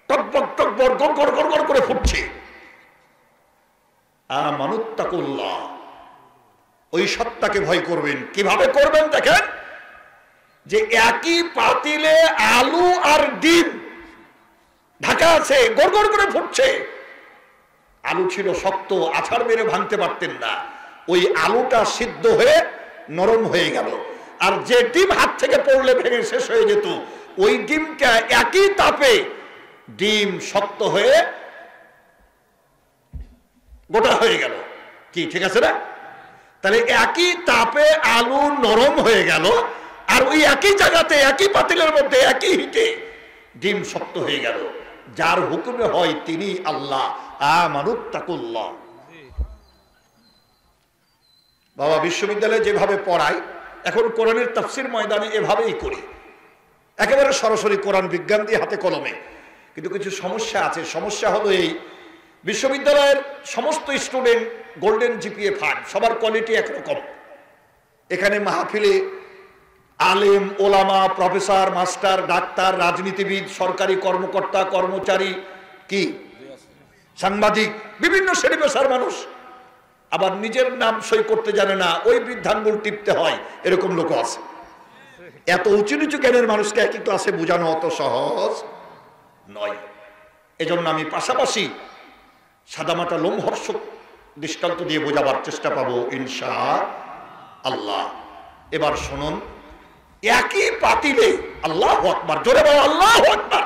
টকবক টকবক গড় গড় গড় গড় করে ফুটছে। আমানুত্তাকুল্লাহ, ওই সত্তাকে ভয় করবেন। কিভাবে করবেন দেখেন, যে একই পাতিলে আলু আর ডিম ঢাকা আছে, গড় গড় করে ফুটছে। আলু ছিল শক্ত, আছাড় মেরে ভাঙতে পারতেন না, ওই আলুটা সিদ্ধ হয়ে নরম হয়ে গেল। আর যে ডিম হাত থেকে পড়লে ভেঙে শেষ হয়ে যেত, ওই ডিমটা একই তাপে ডিম শক্ত হয়ে গোটা হয়ে গেল। কি ঠিক আছে না? তাহলে একই তাপে আলু নরম হয়ে গেল, আর ওই একই জায়গাতে একই পাতিলের মধ্যে একই হিটে ডিম শক্ত হয়ে গেল। যার হুকুমে হয় তিনি আল্লাহ। আমানুত্তাকুল্লাহ। বাবা বিশ্ববিদ্যালয়ে যেভাবে পড়াই, এখন কোরআনের তাফসীর ময়দানে এভাবেই করি, একেবারে সরাসরি কোরআন বিজ্ঞান দিয়ে হাতে কলমে। কিন্তু কিছু সমস্যা আছে। সমস্যা হলো এই, বিশ্ববিদ্যালয়ের সমস্ত স্টুডেন্ট গোল্ডেন জিপিএ 5, সবার কোয়ালিটি একরকম। এখানে মাহফিলে আলেম, ওলামা, প্রফেসর, মাস্টার, ডাক্তার, রাজনীতিবিদ, সরকারি কর্মকর্তা, কর্মচারী, কি সাংবাদিক, বিভিন্ন শ্রেণী পেশার মানুষ। আবার নিজের নাম সই করতে জানে না, ওই বৃদ্ধাঙ্গুল টিপতে হয়, এরকম লোক আছে। এত উঁচু নিচু জ্ঞানের মানুষকে একই ক্লাসে বোঝানো অত সহজ নয়। এজন্য আমি পাশাপাশি সাদামাটা লোমহর্ষক দৃষ্টান্ত দিয়ে বোঝাবার চেষ্টা পাবো ইনশাআল্লাহ। এবার শুনুন, একই পাতিলে, আল্লাহু আকবার, জোরে বলো আল্লাহু আকবার,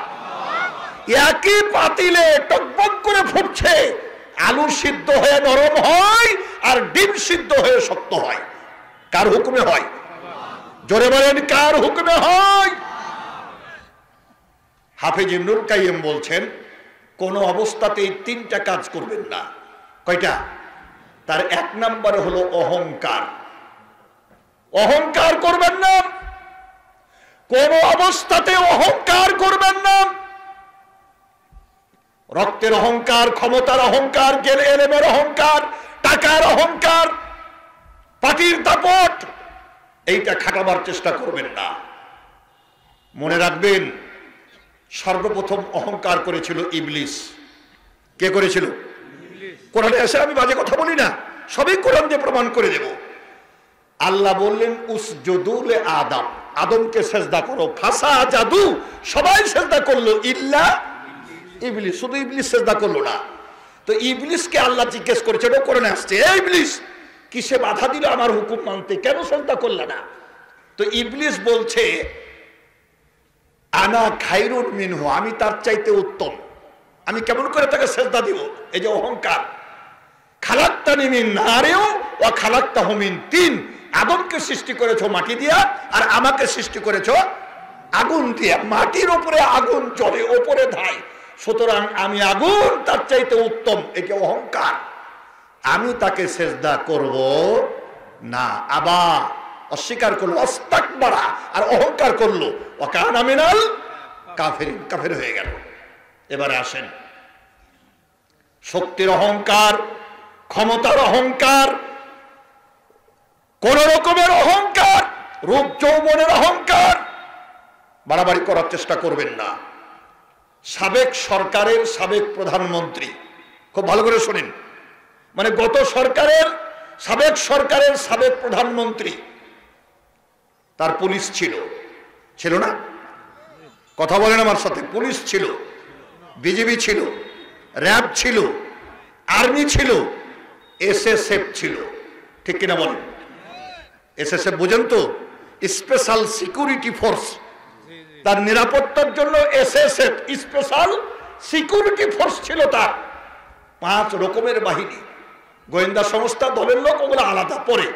একই পাতিলে টকবক করে ফুটছে, আলু সিদ্ধ হয়ে নরম হয় আর ডিম সিদ্ধ হয়ে শক্ত হয়। কার হুকুমে হয়? জোরে বলেন, কার হুকুমে হয়? হাফেজ ইবনুল কাইয়্যিম বলছেন, কোন অবস্থাতেই 3টা কাজ করবেন না। কয়টা? তার 1 নম্বরে হলো অহংকার। অহংকার করবেন না, কোন অবস্থাতে অহংকার করবেন না। রক্তের অহংকার, ক্ষমতার অহংকার, জ্ঞানের এলেমের অহংকার, টাকার অহংকার, পাটির দাপট, এইটা খাটাবার চেষ্টা করবেন না। মনে রাখবেন, সর্বপ্রথম অহংকার করেছিল ইবলিস। কে করেছিল? কোরআনে এসে আমি বাজে কথা বলি না, সবই কোরআন দিয়ে প্রমাণ করে দেব। আল্লাহ বললেন উসজুদু লি আদম, আদমকে সেজদা করো। ফাসাজাদু, সবাই সেজদা করলো ইল্লা ইবলিস। শুধু ইবলিস সেজদা করলো না। তো ইবলিসকে আল্লাহ জিজ্ঞেস করেছে, এটা কোরআনে আসছে, এই ইবলিস কিসে বাধা দিল আমার হুকুম মানতে, কেন সেজদা করলে না? তো ইবলিস বলছে আনা খায়রুন মিনহু, আমি তার চাইতে উত্তম, আমি কেমন করে তাকে সেজদা দিব? এই যে অহংকার। খালাক্তানি মিন নারিন ওয়া খালাক্তাহু মিন তিন, আদমকে সৃষ্টি করেছো মাটি দিয়া, আর আমাকে সৃষ্টি করেছো আগুন দিয়া। মাটির উপরে আগুন জ্বলে, উপরে ধাই, সুতরাং আমি আগুন, তার চাইতে উত্তম। এই যে অহংকার, আমি তাকে সেজদা করব না। আবার অস্বীকার করলো, অস্তাকবারা, আর অহংকার করলো, ওয়া কানা মিনাল কাফিরিন, কাফের হয়ে গেল। এবারে আসেন, শক্তির অহংকার, ক্ষমতার অহংকার, কোন রকমের অহংকার, রূপ যৌবনের অহংকার বাড়াবাড়ি করার চেষ্টা করবেন না। সাবেক সরকারের সাবেক প্রধানমন্ত্রী, খুব ভালো করে শোনেন, মানে গত সরকারের সাবেক প্রধানমন্ত্রী, তার পুলিশ ছিল, ছিল না? কথা বলেন আমার সাথে, পুলিশ ছিল। বিজিবি ছিল, র্যাব ছিল, আর্মি ছিল, এসএসএফ ছিল, ঠিক কিনা বলেন? এসএসএফ বুঝেন তো? Special security force. তার নিরাপত্তার জন্য এসএসএফ স্পেশাল সিকিউরিটি ফোর্স ছিল। তার 5 রকমের বাহিনী, গোয়েন্দা সংস্থা, দলের লোক, ওগুলো আলাদা পড়ে।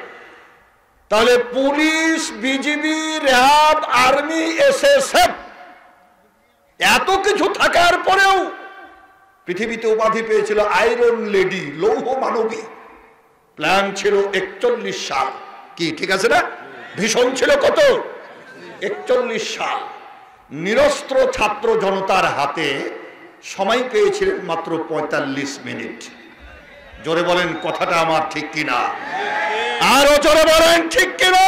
তাহলে police, BGB, RAB, army, SSF এত কিছু থাকার পরেও পৃথিবীতে উপাধি পেয়েছিল আয়রন লেডি, লৌহ মানবী। প্ল্যান ছিল 41 সাল, কি ঠিক আছে না? ভীষণ ছিল কত? 41 সাল। নিরস্ত্র ছাত্র জনতার হাতে সময় পেয়েছিলেন মাত্র 45 মিনিট। জোরে বলেন কথাটা আমার ঠিক কিনা? আরো জোরে বলেন ঠিক কিনা?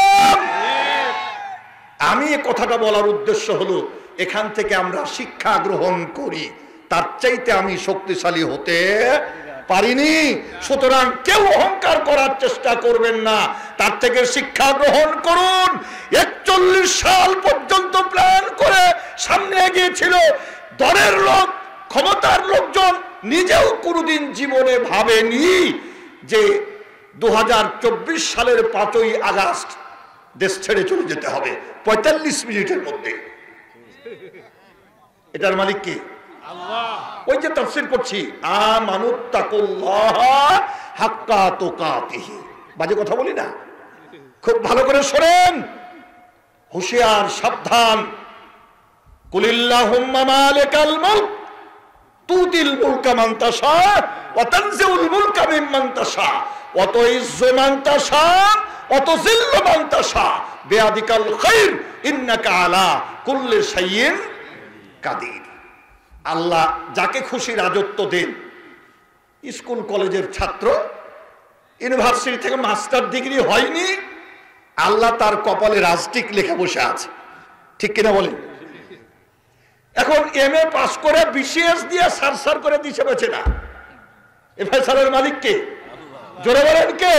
আমি এই কথাটা বলার উদ্দেশ্য হলো এখান থেকে আমরা শিক্ষা গ্রহণ করি, তার চাইতে আমি শক্তিশালী হতে পারিনি। সুতরাং কেউ অহংকার করার চেষ্টা করবেন না, তার থেকে শিক্ষা গ্রহণ করুন। 41 সাল পর্যন্ত প্ল্যান করে সামনে এগিয়েছিল দলের লোক, ক্ষমতার লোকজন। নিজেও কোনোদিন জীবনে ভাবেনি যে 2024 সালের 5ই আগস্ট দেশ ছেড়ে চলে যেতে হবে 45 মিনিটের মধ্যে। এটার মালিক কি? আল্লাহ। ওই যে তাফসীর করছি, আমানুত্তাকুল্লাহ হাক্কা তুকাতিহি। বাজে কথা বলি না, খুব ভালো করে শোনেন, হুঁশিয়ার, সাবধান। কুলিল্লাহুম্মা মালিকাল মুলক তুতিল মুলকা মান তাশা ওয়া তানজিউল মুলকা মিম্মান তাশা ওয়া তুইজ্জু মান তাশা ওয়া তুযিল্লু মান তাশা বিয়াদিকাল খায়র ইন্নাকা আলা কুল্লি শাইইন কাদির। আল্লাহ যাকে খুশি রাজত্ব দেন। স্কুল কলেজের ছাত্র, ইউনিভার্সিটি থেকে মাস্টার ডিগ্রি হয়নি, আল্লাহ তার কপালে রাজটিক লেখা বসে আছে, ঠিক কিনা বলেন? এখন এমএ পাস করে বিসিএস দিয়ে সারসার করে দিছে বেছে না। এ ফয়সালের মালিক কে? জোরে বলেন কে?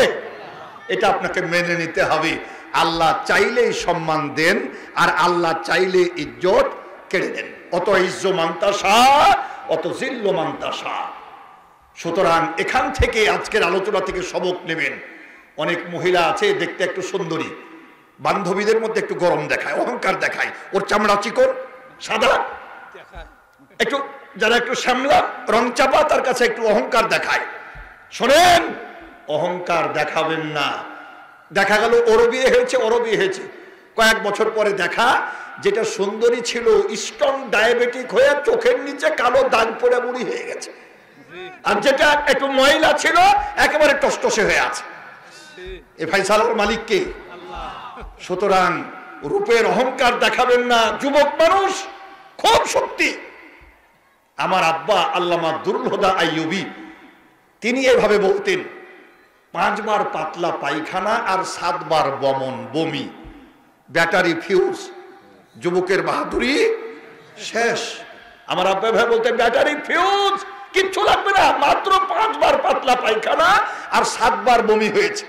এটা আপনাকে মেনে নিতে হবে। আল্লাহ চাইলেই সম্মান দেন, আর আল্লাহ চাইলে ইজ্জত কেড়ে দেন। অত ইজ্জ মান্তাসা অত জিল্ল মান্তাসা। সুতরাং এখান থেকে আজকের আলোচনা থেকে সবক নেবেন। অনেক মহিলা আছে দেখতে একটু সুন্দরী, বান্ধবীদের মধ্যে একটু গরম দেখায়, অহংকার দেখায়। ওর চামড়া চিকন, সাদা, একটু যারা একটু শ্যামলা, রং চাপা, তার কাছে একটু অহংকার দেখায়। শোনেন, অহংকার দেখাবেন না। দেখা গেল ওরও বিয়ে হয়েছে, ওরও বিয়ে হয়েছে, কয়েক বছর পরে দেখা যেটা সুন্দরী ছিল স্টোন ডায়াবেটিক হয়ে চোখের নিচে কালো দাগ পড়ে বুড়ি হয়ে গেছে, আর যেটা একটু মহিলা ছিল একেবারে টসটসে হয়ে আছে। এ ফয়সালার মালিক কে? সুতরাং রূপের অহংকার দেখাবেন না। যুবক মানুষ, খুব শক্তি। আমার আব্বা আল্লামা দুরুল হুদা আইয়ুবী তিনি এভাবে বলতেন, 5 বার পাতলা পায়খানা আর 7 বার বমি, ব্যাটারি ফিউজ, যুবকের বাহাদুরি শেষ। আমার আব্বা ভাই বলতেন, ব্যাটারি ফিউজ, কিচ্ছু লাগবে না, মাত্র 5 বার পাতলা পায়খানা আর 7 বার বমি হয়েছে,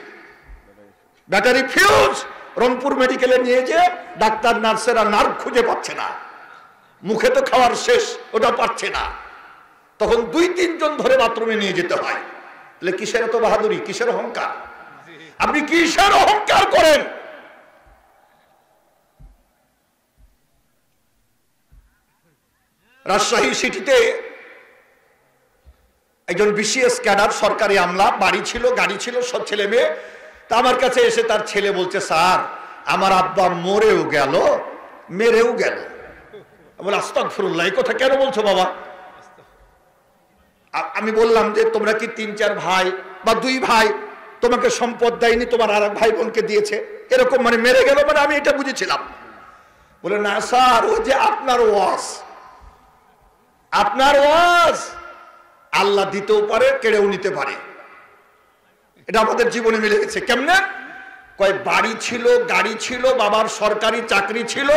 ব্যাটারি ফিউজ। রংপুর মেডিকেলে নিয়ে যে ডাক্তার নার্সেরা নার্ভ খুঁজে পাচ্ছে না, মুখে তো খাওয়ার শেষ, ওটা পাচ্ছে না, তখন 2-3 জন ধরে বাথরুমে নিয়ে যেতে হয়। তাহলে কিসের এত বাহাদুরি, কিসের অহংকার? আপনি কিসের অহংকার করেন? রাজশাহী সিটিতে একজন বিসিএস ক্যাডার, সরকারি আমলা, বাড়ি ছিল, গাড়ি ছিল, সব ছেলে মেয়ে। তা আমার কাছে এসে তার ছেলে বলছে, স্যার আমার আব্বা মরেও গেল, মেরেও গেল। বলে, আস্তাগফিরুল্লাহ, এই কথা কেন বলছো বাবা? আমি বললাম যে তোমরা কি 3-4 ভাই বা 2 ভাই, তোমাকে সম্পদ দেয়নি, তোমার আর এক ভাই বোনকে দিয়েছে, এরকম মানে মেরে গেল, মানে আমি এটা বুঝেছিলাম। বলে, না স্যার, ও যে আপনার ওয়াজ, আপনার ওয়াজ আল্লাহ দিতেও পারে, কেড়েও নিতে পারে। এটা আমাদের জীবনে মিলে গেছে। কেমনে? কয়, বাড়ি ছিল, গাড়ি ছিল, বাবার সরকারি চাকরি ছিল,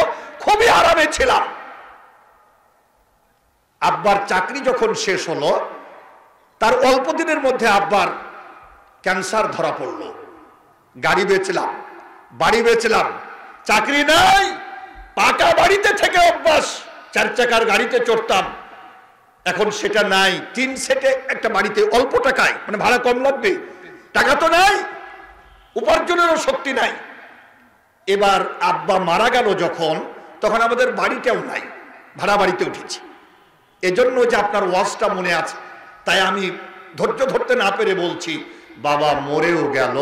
খুবই আরামে ছিলাম। আব্বার চাকরি যখন শেষ হলো, তার অল্প দিনের মধ্যে আব্বার ক্যান্সার ধরা পড়লো। গাড়ি বেচলাম, বাড়ি বেচলাম, চাকরি নাই, পাকা বাড়িতে থেকে অভ্যাস, 4 চাকার গাড়িতে চড়তাম, এখন সেটা নাই। 3 সেটে একটা বাড়িতে অল্প টাকায়, মানে ভাড়া কম লাগবে, টাকা তো নাই, উপার্জনেরও শক্তি নাই। এবার আব্বা মারা গেল যখন, তখন আমাদের বাড়িটাও নাই, ভাড়া বাড়িতে উঠেছি। এজন্য যে আপনার ওয়াজটা মনে আছে, তাই আমি ধৈর্য ধরতে না পেরে বলছি, বাবা মরেও গেল,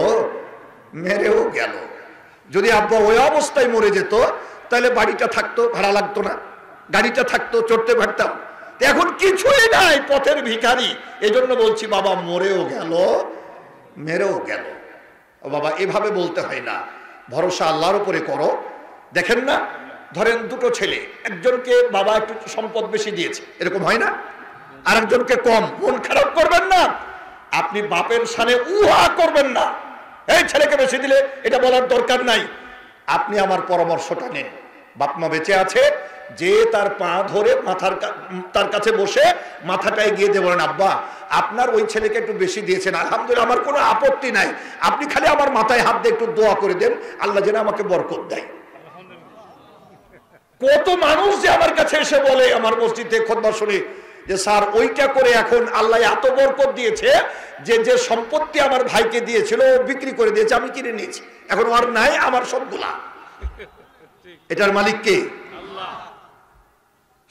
মেরেও গেল। যদি আব্বা ওই অবস্থায় মরে যেত, তাহলে বাড়িটা থাকতো, ভাড়া লাগতো না, গাড়িটা থাকতো, চড়তে পারতাম। এখন কিছুই নাই, পথের ভিখারি। এজন্য বলছি বাবা মরেও গেল, মেরেও গেল। বাবা এভাবে বলতে হয় না, ভরসা আল্লাহর উপরে করো। দেখেন না, ধরেন দুটো ছেলে, একজনকে বাবা একটু সম্পদ বেশি দিয়েছে, এরকম হয় না, আর একজনকে কম। মন খারাপ করবেন না, আপনি বাপের সামনে উহা করবেন না, এই ছেলেকে বেশি দিলে, এটা বলার দরকার নাই। আপনি আমার পরামর্শটা নেন। বাপমা বেঁচে আছে, যে তার পা ধরে তার কাছে বসে মাথাটা এগিয়ে দিয়ে বলেন, আব্বা আপনার ওই ছেলেকে একটু বেশি দিয়েছেন, আলহামদুলিল্লাহ, আমার কোনো আপত্তি নাই, আপনি খালি আমার মাথায় হাত দিয়ে একটু দোয়া করে দেন, আল্লাহ যেন আমাকে বরকত দেয়। কত মানুষ যে আমার কাছে এসে বলে, আমার মসজিদে খুতবা শুনে, যে স্যার ওইটা করে এখন আল্লাহ এত বরকত দিয়েছে যে যে সম্পত্তি আমার ভাইকে দিয়েছিল ও বিক্রি করে দিয়েছে, আমি কিনে নিয়েছি, এখন আর নাই আমার সবগুলা। এটার মালিক কে?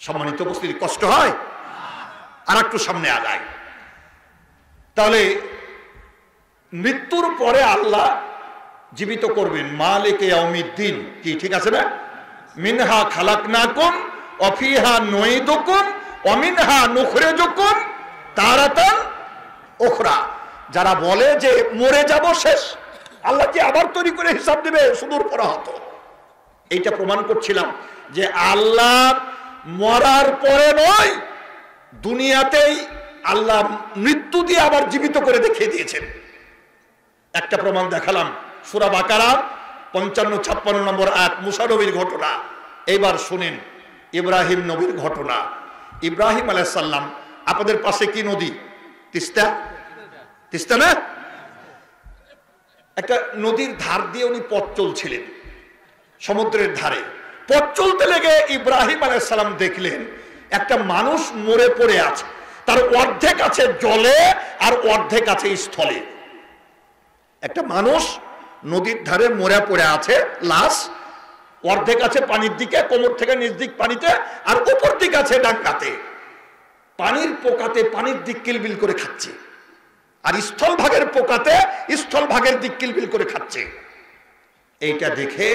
সম্মানিত উপস্থিতি, কষ্ট হয়। আর একটু সামনে আগায়, তাহলে মৃত্যুর পরে আল্লাহ জীবিত করবেন, মালিকে ইয়াউমিদ্দিন, কি ঠিক আছে না? মিনহা খালাকনাকুম ওয়া ফিহা নুঈদুকুম ওয়া মিনহা নুখরিজুকুম তারাতান উখরা। যারা বলে যে মরে যাব শেষ, আল্লাহ কি আবার তৈরি করে হিসাব দেবে, সুদূর পরাহত। এইটা প্রমাণ করছিলাম যে আল্লাহ মরার পরে নয়, দুনিয়াতেই আল্লাহ মৃত্যু দিয়ে আবার জীবিত করে দেখিয়ে দিয়েছেন। একটা প্রমাণ দেখালাম, সূরা বাকারা 55-56 নম্বর আয়াত, মুসা নবীর ঘটনা। এবার শুনেন ইব্রাহিম নবীর ঘটনা। ইব্রাহিম আলাইহিস সালাম, আপনাদের পাশে কি নদী? তিস্তা, তিস্তা না? একটা নদীর ধার দিয়ে উনি পথ চলছিলেন, সমুদ্রের ধারে। পথ চলতে লেগে ইব্রাহিম আলাইহিস সালাম দেখলেন একটা মানুষ মরে পড়ে আছে, তার অর্ধেক আছে জলে আর অর্ধেক আছে স্থলে। একটা মানুষ নদীর ধারে মরে পড়ে আছে, লাশ, অর্ধেক আছে পানির দিকে, কোমর থেকে নিচ দিক পানিতে, আর উপর দিক আছে ডাঙ্গাতে। পানির পোকাতে পানির দিক কিলবিল করে খাচ্ছে, আর স্থল ভাগের পোকাতে স্থল ভাগের দিক কিলবিল করে খাচ্ছে। এইটা দেখে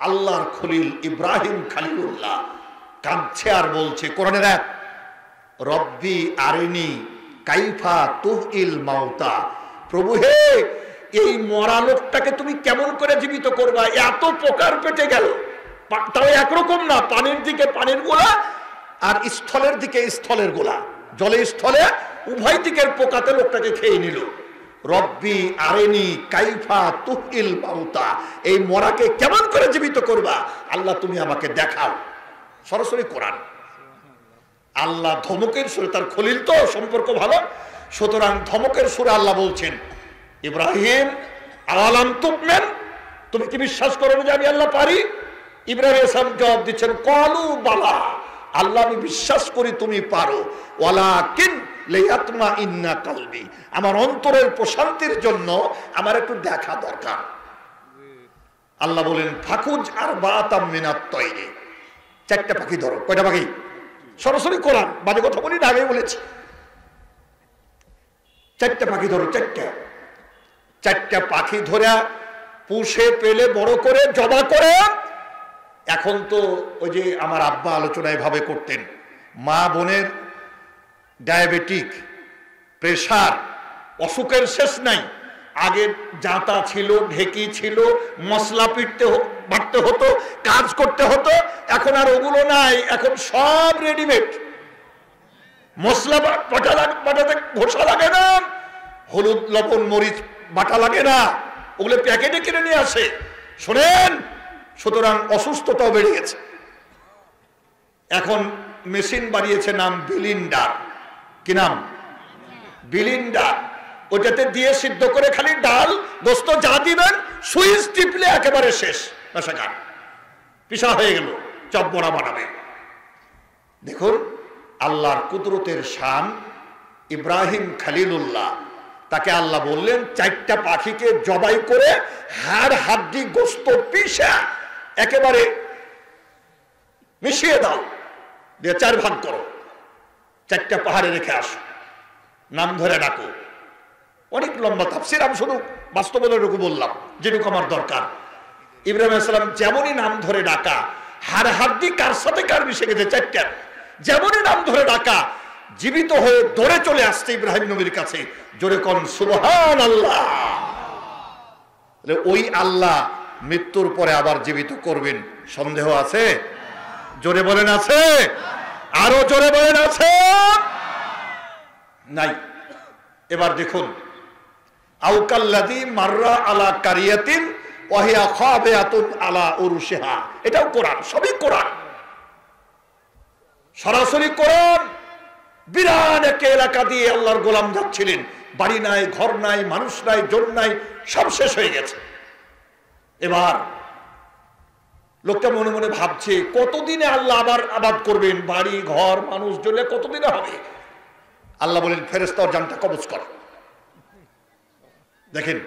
আল্লাহর খলিল ইব্রাহিম খলিলুল্লাহ কাঁদছে আর বলছে, কোরআনের আয়াত, রব্বি আরিনি কাইফা তুহিল মাউতা, প্রভু হে, এই মরা লোকটাকে তুমি কেমন করে জীবিত করবা? এত পোকার পেটে গেল, তাও একরকম না, পানির দিকে পানির গোলা আর স্থলের দিকে স্থলের গোলা, জলে স্থলে উভয় দিকের পোকাতে লোকটাকে খেয়ে নিল। রব্বি আরিনি কাইফা তুহিল মাউতা, এই মরাকে কেমন করে জীবিত করবা আল্লাহ তুমি আমাকে দেখাও। সরাসরি কোরআন। আল্লাহ ধমকের সুরে, তার খলিল তো সম্পর্ক ভালো, সুতরাং ধমকের সুরে আল্লাহ বলছেন, ইব্রাহিম আলাম তুমিন, তুমি কি বিশ্বাস করো না যে আমি আল্লাহ পারি? ইব্রাহিম আলাইহিস সালাম জবাব দিচ্ছেন, ক্বালু বালা, আল্লাহ আমি বিশ্বাস করি তুমি পারো, ওয়ালাকিন লিয়াতমাইন্না কলবি, আমার অন্তরের প্রশান্তির জন্য আমার একটু দেখা দরকার। আল্লাহ বলেন, ফাকুজ আরবাতাম মিনাত তায়রি, 4টা পাখি ধরো। কয়টা পাখি? সরাসরি কোরআন, বাজে কথা বলি না, আগে বলেছি। 4টা পাখি ধরো, 4টা পাখি ধরে পুষে পেলে বড় করে জবা করে। এখন তো ওই যে আমার আব্বা আলোচনা এভাবে করতেন, মা বোনের ডায়াবেটিক, প্রেশার, অসুখের শেষ নাই। আগে জাঁতা ছিল, ঢেকি ছিল, মশলা বাটতে হতো, কাজ করতে হতো। এখন আর ওগুলো নাই, এখন সব রেডিমেড। মশলা বাটাতে ঘষা লাগে না, হলুদ লবণ মরিচ বাটা লাগে না, ওগুলো প্যাকেটে কিনে নিয়ে আসে। শোনেন, সুতরাং অসুস্থতাও বেড়ে গেছে। এখন মেশিন বাড়িয়েছে, নাম বিলিন্ডার। কি নাম? বিলিন্ডার। ওটাতে দিয়ে সিদ্ধ করে খালি ডাল দোস্ত যা দিবেন, সুইচ টিপলে একেবারে শেষ, পিসা হয়ে গেল, চপ বড়া বানাবে। দেখুন আল্লাহর কুদরতের শান। ইব্রাহিম খলিলুল্লাহ, তাকে আল্লাহ বললেন 4টা পাখিকে জবাই করে হাড় হাড্ডি গোস্ত পিষে একেবারে মিশিয়ে দাও, দিয়ে 4 ভাগ করো, 4টা পাহাড়ে রেখে আসো, নাম ধরে ডাকো। অনেক লম্বা তাফসীর, আমি শুধু বাস্তবতাটুকু বললাম যেটুকু আমার দরকার। ইব্রাহিম আলাইহিস সালাম যেমনই নাম ধরে ডাকা, হাড় হাড্ডি কার সাথে কার মিশে গেছে 4টা, যেমনই নাম ধরে ডাকা জীবিত হয়ে দৌড়ে চলে আসছে ইব্রাহিম নবীর কাছে। জোরে কোন সুবহানাল্লাহ। ওই আল্লাহ মৃত্যুর পরে আবার জীবিত করবেন, সন্দেহ আছে? জোরে বলেন আছে? আরো জোরে বলেন আছে? নাই। এবার দেখুন, আউকাল্লাযী মাররা আলা কারিয়াতিন ওয়া হিয়া খাবিয়াতুন আলা উরুশিহা, এটাও কোরআন, সবই কোরআন, সরাসরি কোরআন। বিরাট এক এলাকা দিয়ে আল্লাহর গোলাম যাচ্ছিলেন, বাড়ি নাই, ঘর নাই, মানুষ নাই, জন নাই, সব শেষ হয়ে গেছে। এবার লোকটা মনে মনে ভাবছে কতদিনে আল্লাহ আবার আবাদ করবেন, বাড়ি ঘর মানুষ জ্বলে কতদিনে হবে। আল্লাহ বলেন ফেরেশতা ওর জানটা কবজ কর। দেখেন,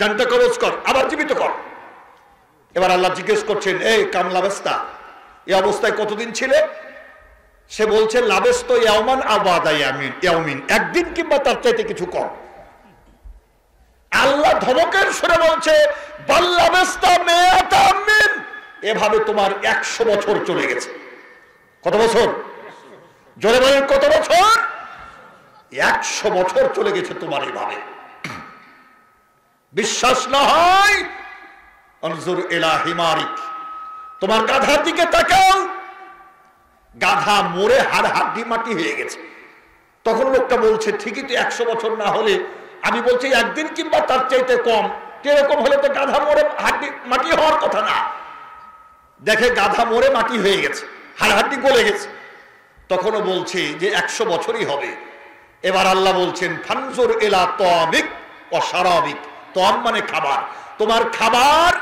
জানটা কবজ কর, আবার জীবিত কর। এবার আল্লাহ জিজ্ঞেস করছেন, এই কামলাবেস্তা, এই অবস্থায় কতদিন ছিলে? সে বলছে লাবেস্ত ইয়াওমান আবাদা ইয়ামিন, একদিন কিংবা তার চাইতে কিছু কম। আল্লাহ ধমকের সুরে বলছে বাল্লাবেস্তা মিয়াতা আমিন, এভাবে তোমার 100 বছর চলে গেছে। কত বছর? জোরে বলেন কত বছর? 100 বছর চলে গেছে তোমার এইভাবে। বিশ্বাস না হয় আনজুর ইলা হিমারিক, তোমার গাধার দিকে তাকাও, গাধা মরে হাড় হাড্ডি মাটি হয়ে গেছে। তখন লোকটা বলছে ঠিকই তো 100 বছর না হলে, আমি বলছি একদিন কিংবা তার চাইতে কম, এরকম হলে তো গাধা মরে হাড্ডি মাটি হওয়ার কথা না। দেখে গাধা মরে মাটি হয়ে গেছে, হাড় হাড্ডি গলে গেছে। তখনও বলছে যে 100 বছরই হবে। এবার আল্লাহ বলছেন ফানজুর ইলা তামিক ওয়া শারাবিক, তম মানে খাবার, তোমার খাবার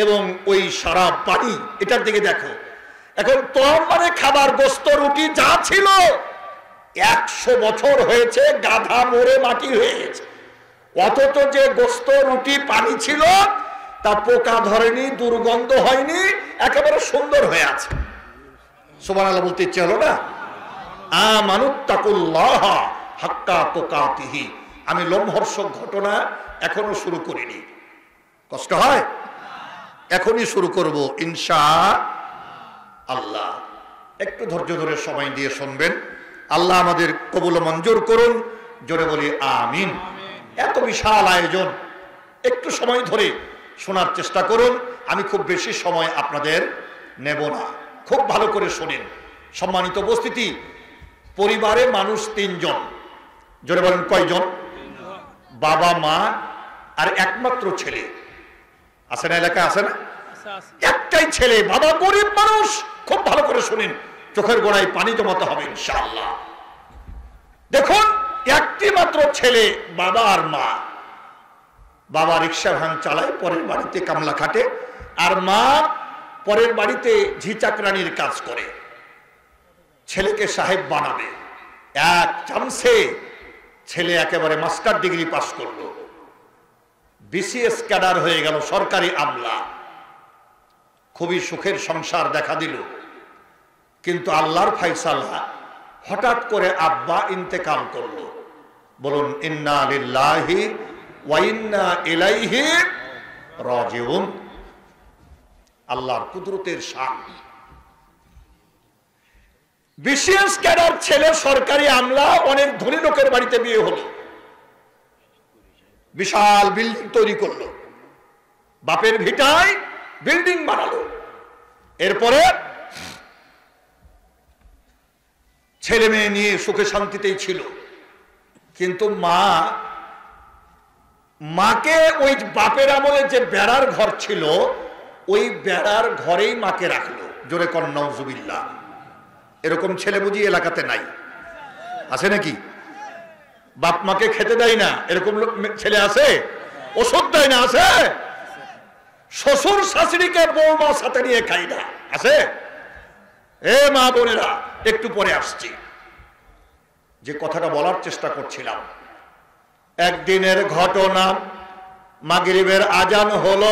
এবং ওই শারাব পানি, এটার দিকে দেখো। এখন তম মানে খাবার, গোস্ত রুটি যা ছিল 100 বছর হয়েছে, গাধা মরে মাটি হয়ে গেছে। অথচ যে গোস্ত রুটি পানি ছিল তা পোকা ধরেনি, দুর্গন্ধ হয়নি, একেবারে সুন্দর হয়ে আছে। সুবহানাল্লাহ বলতে ইচ্ছে হলো না? আমানুত্তাকুল্লাহ হাক্কা তুকাতিহি। আমি লোমহর্ষক ঘটনা এখনো শুরু করিনি, কষ্ট হয়, এখনই শুরু করব ইনশাআল্লাহ। একটু ধৈর্য ধরে সময় দিয়ে শুনবেন। আল্লাহ আমাদের কবুল মঞ্জুর করুন, জোরে বলি আমিন। এত বিশাল আয়োজন, একটু সময় ধরে শোনার চেষ্টা করুন। আমি খুব বেশি সময় আপনাদের নেব না, খুব ভালো করে শোনেন। সম্মানিত উপস্থিতি, পরিবারে মানুষ 3 জন। জোরে বলেন কয়জন? বাবা মা আর একমাত্র ছেলে। আছে না এলাকায়? আছে না? একটাই ছেলে, বাবা গরিব মানুষ। খুব ভালো করে শুনেন, চোখের গোড়ায় পানি জমাতে হবে ইনশাআল্লাহ। দেখুন, একটি মাত্র ছেলে, বাবা আর মা। বাবা রিক্সা ভ্যান চালায়, পরের বাড়িতে কামলা খাটে, আর মা পরের বাড়িতে ঝিচাকরানির কাজ করে। ছেলেকে সাহেব বানাবে, এক চান্সে ছেলে একেবারে মাস্টার ডিগ্রি পাস করলো, বিসিএস ক্যাডার হয়ে গেল, সরকারি আমলা। খুবই সুখের সংসার দেখা দিল। কিন্তু আল্লাহর ফায়সালা, হঠাৎ করে আব্বা ইন্তেকাল করলো। বলুন ইন্না লিল্লাহি ওয়া ইন্না ইলাইহি রাজিউন। আল্লাহর কুদরতের শান। বিসিএস ক্যাডার ছেলে, সরকারি আমলা, অনেক ধনী লোকের বাড়িতে বিয়ে হলো, বিশাল বিল্ডিং তৈরি করলো, বাপের ভিটায় বিল্ডিং বানালো। এরপরে ছেলে মেয়ে নিয়ে সুখে শান্তিতেই ছিল। কিন্তু মাকে ওই বাপের আমলে যে বেড়ার ঘর ছিল, ওই বেড়ার ঘরেই মাকে রাখলো। জোরে কর নাউজুবিল্লাহ। এরকম ছেলে বুঝি এলাকাতে নাই? আছে নাকি? বাপ মাকে খেতে দেয় না, এরকম ছেলে আছে? ওষুধ দেয় না, আছে? শ্বশুর শাশুড়িকে বৌমার সাথে নিয়ে খাই না, আছে? এ মা বোনেরা, একটু পরে আসছি। যে কথাটা বলার চেষ্টা করছিলাম, একদিনের ঘটনা, মাগরিবের আজান হলো,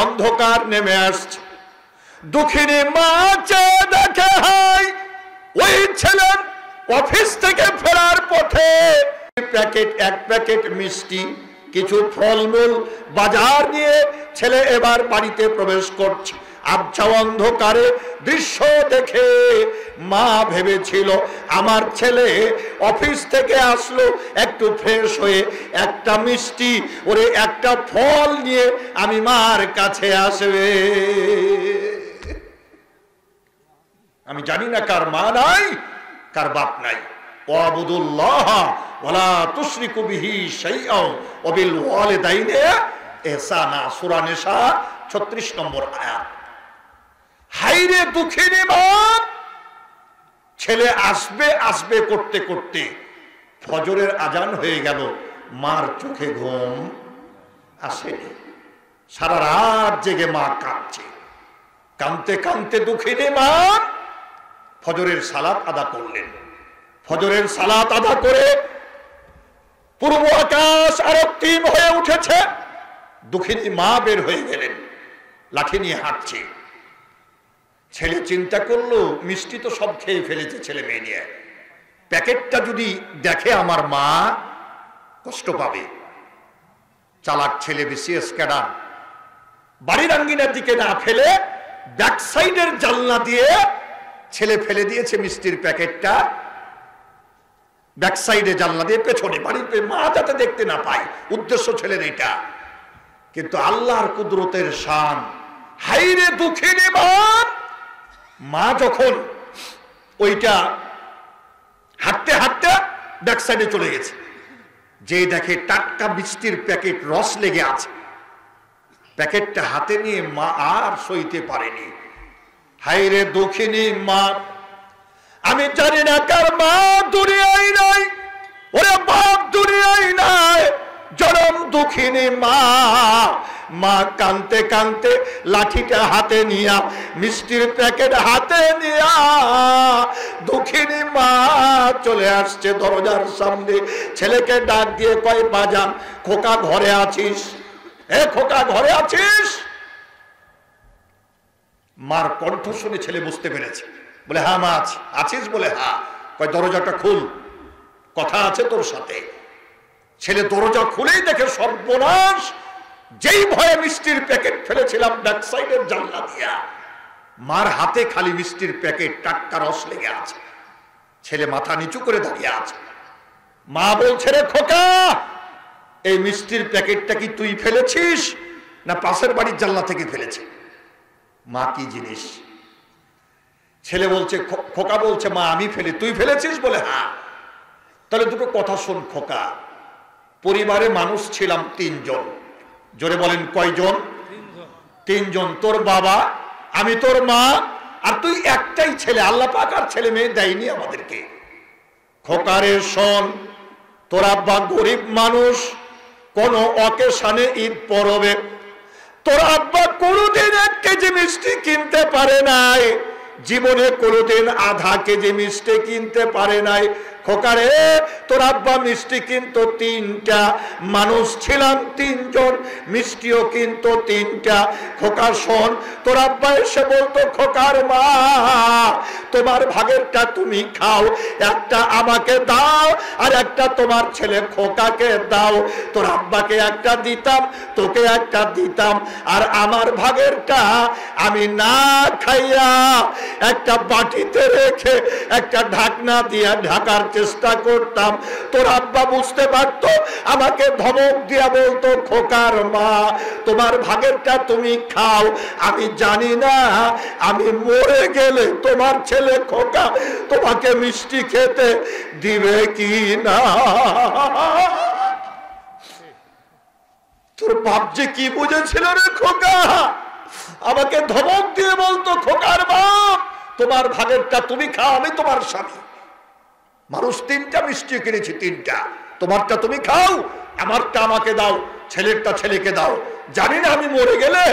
অন্ধকার নেমে আসছে। দুঃখিনী মা চেয়ে দেখে, হাই, ওই ছেলে অফিস থেকে ফেরার পথে এক প্যাকেট মিষ্টি, কিছু ফলমূল বাজার নিয়ে ছেলে এবার বাড়িতে প্রবেশ করছে। আবছা অন্ধকারে দৃশ্য দেখে মা ভেবেছিল আমার ছেলে অফিস থেকে আসলো, একটু ফ্রেশ হয়ে একটা মিষ্টি ওরে একটা ফল নিয়ে আমি মার কাছে আসবে। আমি জানি না কার মা নাই, কার বাপ নাই। ওয়াবুদুল্লাহ ওয়ালা তুশরিকু বিহি শাইআন ওয়া বিল ওয়ালিদাইনি ইহসানা, সূরা নিসা 36 নম্বর আয়াত। হাইরে দুঃখিনী মা, ছেলে আসবে আসবে করতে করতে ফজরের আজান হয়ে গেল, মার চোখে ঘুম আসেনি। সারা রাত জেগে মা কাঁদছে। কাঁদতে কাঁদতে দুঃখিনী মা ফজরের সালাত আদা করলেন। ফজরের সালাত আদা করে পূর্ব আকাশ আরক্তিম হয়ে উঠেছে। দুঃখিনী মা বের হয়ে গেলেন, লাঠি নিয়ে হাঁটছে। ছেলে চিন্তা করলো মিষ্টি তো সব খেয়ে ফেলেছে ছেলে মেয়ে নিয়ে, প্যাকেটটা যদি দেখে আমার মা কষ্ট পাবে। চালাক ছেলে, বিসিএস ক্যাডার, বাড়ির আঙ্গিনার দিকে না ফেলে ব্যাক সাইডের জানলা দিয়ে ছেলে ফেলে দিয়েছে মিষ্টির প্যাকেটটা, ব্যাক সাইডে জানলা দিয়ে পেছনে, বাড়ির মা যাতে দেখতে না পায়, উদ্দেশ্য ছেলের এটা। কিন্তু আল্লাহর কুদরতের শান, হাইরে দুঃখিনী মা, মা যখন ওইটা হাঁটতে হাঁটতে ব্যাক সাইডে চলে গেছে, যে দেখে টাটকা মিষ্টির প্যাকেট, রস লেগে আছে, প্যাকেটটা হাতে নিয়ে মা আর সইতে পারেনি। হাইরে দুঃখিনী মা, আমি জানি না কার মা দুনিয়ায় নাই, ওরে বাপ দুনিয়ায় নাই, জনম দুঃখিনী মা। মা কানতে কানতে লাঠিটা হাতে নিয়া, মিষ্টির প্যাকেট হাতে নিয়া দুঃখিনী মা চলে আসছে দরজার সামনে। ছেলেকে ডাক দিয়ে কয়, বাজান খোকা ঘরে আছিস? এ খোকা ঘরে আছিস? মার কণ্ঠ শুনে ছেলে বুঝতে পেরেছে, বলে হ্যাঁ মা আছিস? বলে হ্যাঁ। কয় দরজাটা খুল, কথা আছে তোর সাথে। ছেলে দরজা খুলেই দেখে সর্বনাশ, যেই ভয়ে মিষ্টির প্যাকেট ফেলেছিলাম ব্যাক সাইডের জানলা দিয়া, মার হাতে খালি মিষ্টির প্যাকেট, টাটকা রস লেগে আছে। ছেলে মাথা নিচু করে দাঁড়িয়ে আছে। মা বলছে, রে খোকা, এই মিষ্টির প্যাকেটটা কি তুই ফেলেছিস না পাশের বাড়ির জানলা থেকে ফেলেছি? মা কি জিনিস? ছেলে বলছে, খোকা বলছে, মা আমি ফেলি। তুই ফেলেছিস? বলে হ্যাঁ। তাহলে দুটো কথা শোন খোকা, পরিবারে মানুষ ছিলাম 3 জন। জোরে বলেন কয়জন? 3 জন। তোর বাবা, আমি তোর মা, আর তুই একটাই ছেলে। আল্লাহ পাক আর ছেলে মেয়ে দেয়নি আমাদেরকে। খোকারে শোন, তোর আব্বা গরিব মানুষ, কোন অকেশনে ঈদ পরবে তোর আব্বা কোনোদিন 1 কেজি মিষ্টি কিনতে পারে নাই, জীবনে কোনোদিন আধা কেজি মিষ্টি কিনতে পারে নাই। খোকারে তোর আব্বা মিষ্টি কিনতো 3টা, মানুষ ছিলাম 3 জন, মিষ্টিও কিনতো 3টা। খোকা শোন, তোর আব্বা এসে বলতো, খোকার মা তোমার ভাগেরটা তুমি খাও, একটা আমাকে দাও আর একটা তোমার ছেলে খোকাকে দাও। তোর আব্বাকে একটা দিতাম, তোকে একটা দিতাম, আর আমার ভাগেরটা আমি না খাইয়া একটা বাটিতে রেখে একটা ঢাকনা দিয়া ঢাকার চেষ্টা করতাম। তোর আব্বা বুঝতে পারতো, আমাকে ধমক দিয়া বলতো, খোকার মা তোমার ভাগেরটা তুমি খাও, আমি জানি না আমি মরে গেলে তোমার ছেলে খোকা তোমাকে মিষ্টি খেতে দিবে কি না। তোর বাপ যে কি বুঝেছিল রে খোকা, আমাকে ধমক দিয়ে বলতো, খোকার বাপ তোমার ভাগেরটা তুমি খাও, আমি তোমার স্বামী। মানুষ 3টা মিষ্টি কিনেছি, 3টা, তোমারটা তুমি খাও, আমারটা আমাকে দাও, ছেলেরটা ছেলেকে দাও, জানি না আমি মরে গেলে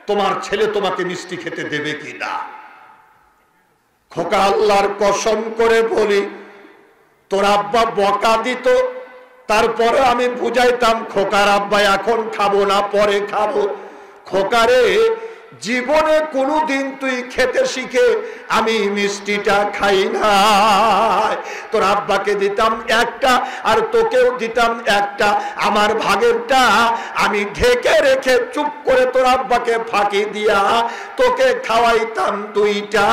তোমার ছেলে তোমাকে মিষ্টি খেতে দেবে কি না। খোকা আল্লাহর কসম করে বলি, তোর আব্বা বকা দিত, তারপরে আমি বুঝাইতাম খোকার আব্বা এখন খাবো না, পরে খাবো। খোকারে, জীবনে কোনোদিন তুই খেতে শিখে আমি মিষ্টিটা খাই না। তোর আব্বাকে দিতাম একটা আর তোকেও দিতাম একটা, আমার ভাগেরটা আমি ঢেকে রেখে চুপ করে তোর আব্বাকে ফাঁকি দিয়া তোকে খাওয়াইতাম দুইটা।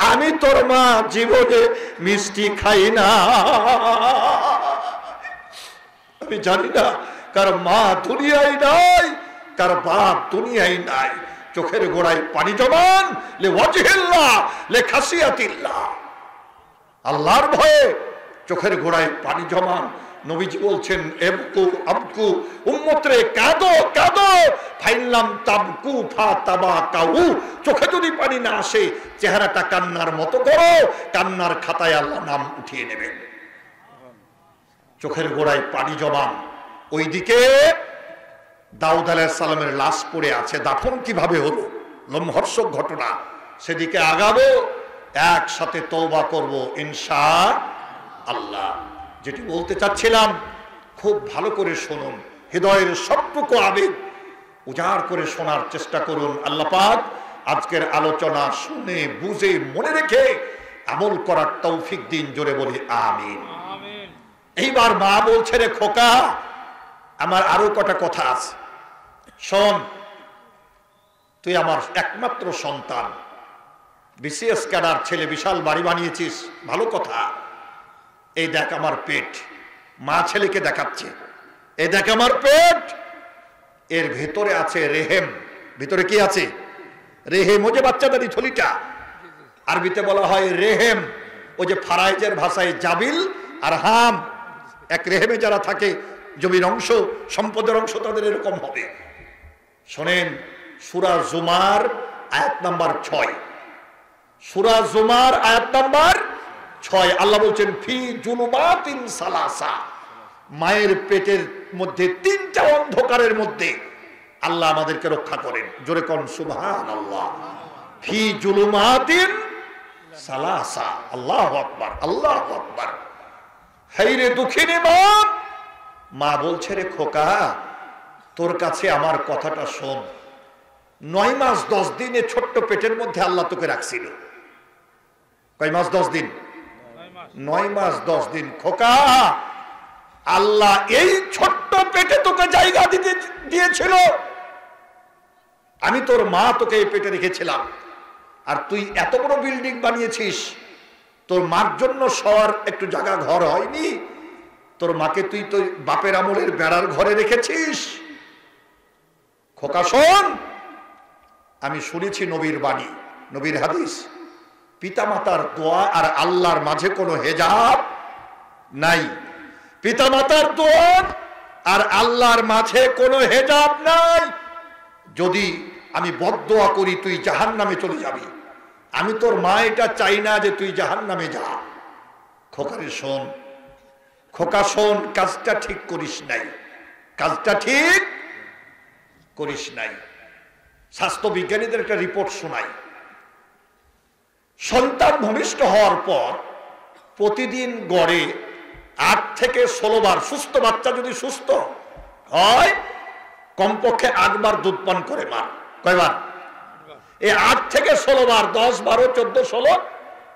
আমি তোর মা জীবনে মিষ্টি খাই না। আমি জানি না কার মা দুনিয়ায় নাই, কার বাপ দুনিয়ায় নাই। চোখের গোড়ায় পানি জমান, লে ওয়াজহিল্লাহ লে খাসিয়াতিল্লাহ, আল্লাহর ভয়ে চোখের গোড়ায় পানি জমান। নবীজি বলছেন এবকু আবকু, উম্মতরে কাঁদো কাঁদো, ফাইনলাম তাবকু ফাতাবাকাউ। চোখে যদি পানি না আসে চেহারাটা কান্নার মতো করো, কান্নার খাতায় আল্লাহ নাম উঠিয়ে নেবেন। চোখের গোড়ায় পানি জমান। ওইদিকে দাউদ আলাইহিস সালামের লাশ পড়ে আছে, দাফন কিভাবে হলো, লোমহর্ষক ঘটনা। সেদিকে আগাবো, একসাথে তওবা করব ইনশাআল্লাহ। যেটি বলতে চাচ্ছিলাম খুব ভালো করে শুনুন, হৃদয়ের সবটুকু আবেগ উজাড় করে শোনার চেষ্টা করুন। আল্লাহ পাক আজকের আলোচনা শুনে বুঝে মনে রেখে আমল করার তৌফিক দিন। জোরে বলি আমিন। এইবার মা বলছে, রে খোকা, আমার আরো কটা কথা আছে, শোন। তুই আমার একমাত্র সন্তান, বিসিএস ক্যাডার ছেলে, বিশাল বাড়ি বানিয়েছিস, ভালো কথা। এই দেখ আমার পেট, মা ছেলেকে দেখাচ্ছে, এই দেখ আমার পেট, এর ভেতরে আছে রেহেম। ভিতরে কি আছে? রেহেম। ও যে বাচ্চাদারি থলিটা, আরবিতে বলা হয় রেহেম। ও যে ফারাইজের ভাষায় জাবিল আর হাম, এক রেহেমে যারা থাকে, জমির অংশ, সম্পদের অংশ তাদের এরকম হবে। শোনেন, সূরা জুমার আয়াত নাম্বার 6, সূরা জুমার আয়াত নাম্বার 6, আল্লাহ বলছেন ফি জুলুমাতিন সালাসা, মায়ের পেটের মধ্যে 3টা অন্ধকারের মধ্যে আল্লাহ আমাদেরকে রক্ষা করেন। জোরে কোন সুবহানাল্লাহ। ফি জুলুমাতিন সালাসা, আল্লাহু আকবার, আল্লাহু আকবার। হায়রে দুঃখিনী মা, মা বলছে, রে খোকা, তোর কাছে আমার কথাটা শোন। 9 মাস 10 দিনে ছোট্ট পেটের মধ্যে আল্লাহ তোকে রাখছিল। কয় মাস 10 দিন? 9 মাস 10 দিন। খোকা, আল্লাহ এই ছোট্ট পেটে তোকে জায়গা দিতে দিয়েছিল। আমি তোর মা তোকে এই পেটে রেখেছিলাম, আর তুই এত বড় বিল্ডিং বানিয়েছিস, তোর মার জন্য শোয়ার একটু জায়গা ঘর হয়নি। তোর মাকে তুই তো বাপের আমলের বেড়ার ঘরে রেখেছিস। খোকা শোন, আমি শুনেছি নবীর বাণী, নবীর হাদিস, পিতামাতার দোয়া আর আল্লাহর মাঝে কোনো হেজাব নাই। পিতামাতার দোয়া আর আল্লাহর মাঝে কোনো হেজাব নাই। যদি আমি বদদোয়া করি তুই জাহান্নামে চলে যাবি, আমি তোর মা এটা চাই না যে তুই জাহান্নামে যা। খোকারে শোন, খোকা শোন, কাজটা ঠিক করিস নাই, কাজটা ঠিক করিস নাই। স্বাস্থ্য বিজ্ঞানীদের একটা রিপোর্ট শোনাই। সন্তান ভূমিষ্ঠ হওয়ার পর প্রতিদিন গড়ে 8 থেকে 16 বার, সুস্থ বাচ্চা যদি সুস্থ হয়, কমপক্ষে 8 বার দুধ পান করে মা। কয়বার? এই 8 থেকে 16 বার, 10, 12, 14, 16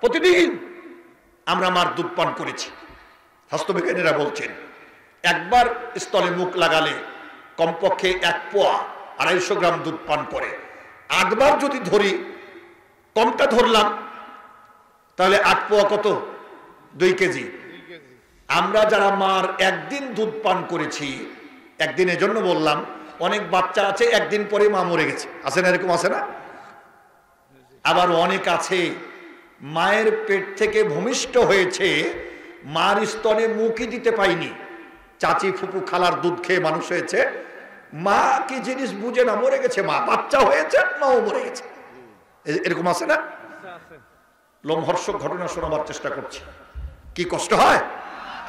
প্রতিদিন আমরা মার দুধ পান করেছি। স্বাস্থ্যবিজ্ঞানীরা বলছেন একবার স্তনে মুখ লাগালে কমপক্ষে 1 পোয়া 250 গ্রাম দুধ পান করে। 8 বার যদি ধরি, কমটা ধরলাম, তাহলে 8 পোয়া কত? 2 কেজি। আমরা যারা মার একদিন দুধ পান করেছি, একদিনের জন্য বললাম, অনেক বাচ্চা আছে একদিন পরে মা মরে গেছে, আছে না? এরকম আছে না? আবার অনেক আছে মায়ের পেট থেকে ভূমিষ্ঠ হয়েছে, মার স্তনে মুখই দিতে পাইনি, চাচি ফুপু খালার দুধ খেয়ে মানুষ হয়েছে, মা কি জিনিস বুঝে না, মরে গেছে মা, বাচ্চা হয়েছে মাও মরে গেছে। এরকম আছে না? লোমহর্ষক ঘটনা শোনাবার চেষ্টা করছি। কি কষ্ট হয়,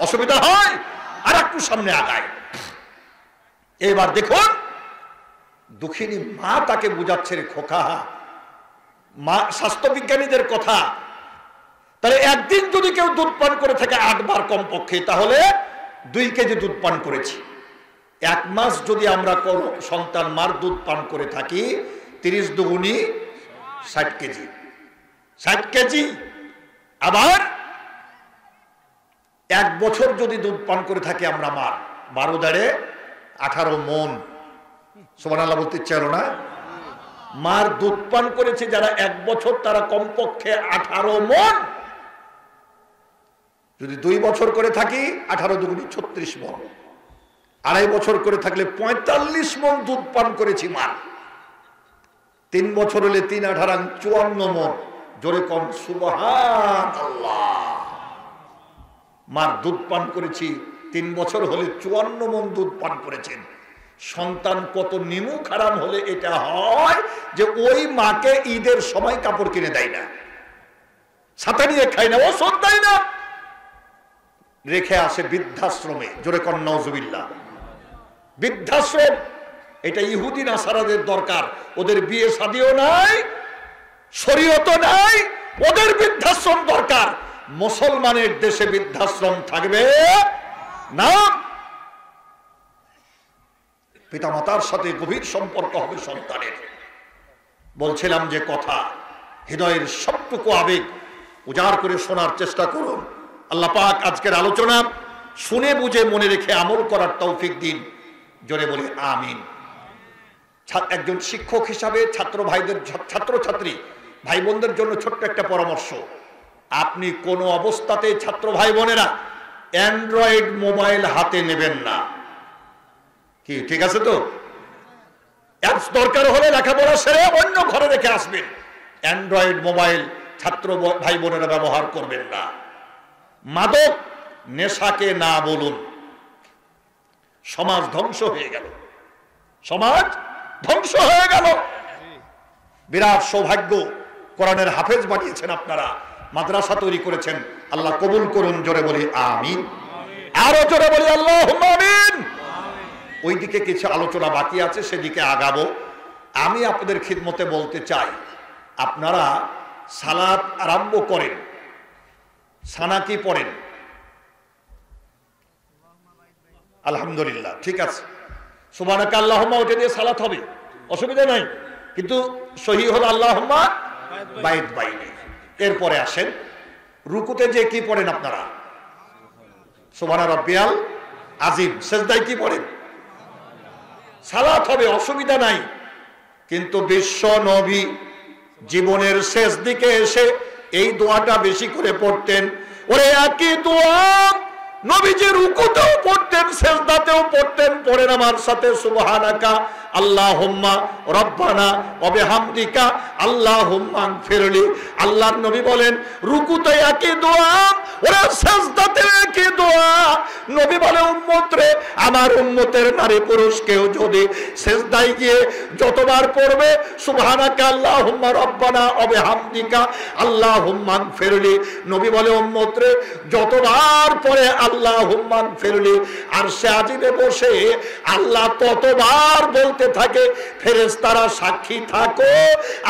অসুবিধা হয়। আর একটু সামনে আগায়। এবার দেখুন, দুঃখিনী মা তাকে বুঝাচ্ছে, রে খোকা, মা, স্বাস্থ্যবিজ্ঞানীদের কথা, তাহলে একদিন যদি কেউ দুধ পান করে থাকে 8 বার কমপক্ষে, তাহলে 2 কেজি দুধ পান করেছি। 1 মাস যদি আমরা সন্তান মার দুধ পান করে থাকি, 30 দুগুণী 60 কেজি, 60 কেজি। আবার 1 বছর যদি দুধ পান করে থাকি আমরা মার, 12 দাঁড়ে 18 মন। সুবহানাল্লাহ বলতে ইচ্ছা হলো না? মার দুধ পান করেছে যারা 1 বছর, তারা কমপক্ষে 18 মন। যদি 2 বছর করে থাকি 18 দুগুণী 36 মন। 2.5 বছর করে থাকলে 45 মন দুধ পান করেছি মার। 3 বছর হলে 3 18 54 মন। জোরে কোন সুবহানাল্লাহ। মার দুধ পান করেছি 3 বছর হলে 54 মন দুধ পান করেছেন। সন্তান কত নিমুখ হারাম হলে এটা হয় যে ওই মাকে ঈদের সময় কাপড় কিনে দেয় না, ছাতা নিয়ে খায় না, ওষুধ দেয় না, রেখে আসে বৃদ্ধাশ্রমে। জোরে কোন নাউজুবিল্লাহ। বৃদ্ধাশ্রম এটা ইহুদি নাসারাদের দরকার। ওদের বিয়ে শাদিও নাই, শরীয়তও নাই, ওদের বৃদ্ধাশ্রম দরকার। মুসলমানের দেশে বৃদ্ধাশ্রম থাকবে না। পিতামাতার সাথে গভীর সম্পর্ক হবে সন্তানের। বলছিলাম যে কথা, হৃদয়ের সবটুকু আবেগ উজাড় করে শোনার চেষ্টা করুন। আল্লাহ পাক আজকের আলোচনা শুনে বুঝে মনে রেখে আমল করার তৌফিক দিন। জোরে বলি আমিন। একজন শিক্ষক হিসাবে ছাত্র ভাইদের, ছাত্রছাত্রী ভাই বোনদের জন্য ছোট্ট একটা পরামর্শ। আপনি কোনো অবস্থাতে ছাত্র ভাই বোনেরা অ্যান্ড্রয়েড মোবাইল হাতে নেবেন না। কি ঠিক আছে তো? অ্যাপস দরকার হলে লেখাপড়া সেরে অন্য ঘরে রেখে আসবেন। অ্যান্ড্রয়েড মোবাইল ছাত্র ভাই বোনেরা ব্যবহার করবেন না। মাদক নেশাকে না বলুন। সমাজ ধ্বংস হয়ে গেল, সমাজ ধ্বংস হয়ে গেল। বিরাট সৌভাগ্য, কোরআনের হাফেজ বানিয়েছেন আপনারা, মাদ্রাসা তৈরি করেছেন। আল্লাহ কবুল করুন। জোরে বলি আমিন। আরো জোরে বলি আল্লাহুম্মা আমিন। ওইদিকে কিছু আলোচনা বাকি আছে, সেদিকে আগাবো। আমি আপনাদের খিদমতে বলতে চাই, আপনারা সালাত আরম্ভ করেন, সানা কি পড়েন? আলহামদুলিল্লাহ, ঠিক আছে। সুবহানাকা আল্লাহুম্মা ওটা দিয়ে সালাত হবে, অসুবিধা নাই। কিন্তু সহি হলো আল্লাহুম্মা বাইত বাইনি। এরপরে আসেন রুকুতে যে কি পড়েন আপনারা? সুবহানা রাব্বিয়াল আযীম। সিজদায় কি পড়েন? সালাত হবে, অসুবিধা নাই। কিন্তু বিশ্ব নবী জীবনের শেষ দিকে এসে এই দোয়াটা বেশি করে পড়তেন। ওরে একই দোয়া নবীজি রুকুতেও পড়তেন, সিজদাতেও পড়তেন। পড়েন আমার সাথে, সুবহানাকা আল্লাহুম্মা রব্বানা ওয়া বিহামদিকা আল্লাহুম্মা গফিরলি। আল্লাহর নবী বলেন রুকুতে একই দোয়া, ওরে সিজদাতে একই দোয়া। নবী বলে উম্মত রে, আমার উম্মতের নারী পুরুষ কেউ যদি সিজদায় গিয়ে যতবার পড়বে সুবহানাকা আল্লাহুম্মা রব্বানা ওয়া বিহামদিকা আল্লাহুম্মা গফিরলি, নবী বলে উম্মত রে যতবার পড়ে আল্লাহুম্মা গফিরলি, আরশে আজিমে বসে আল্লাহ ততবার বলতে থাকে ফেরেশতারা সাক্ষী থাকো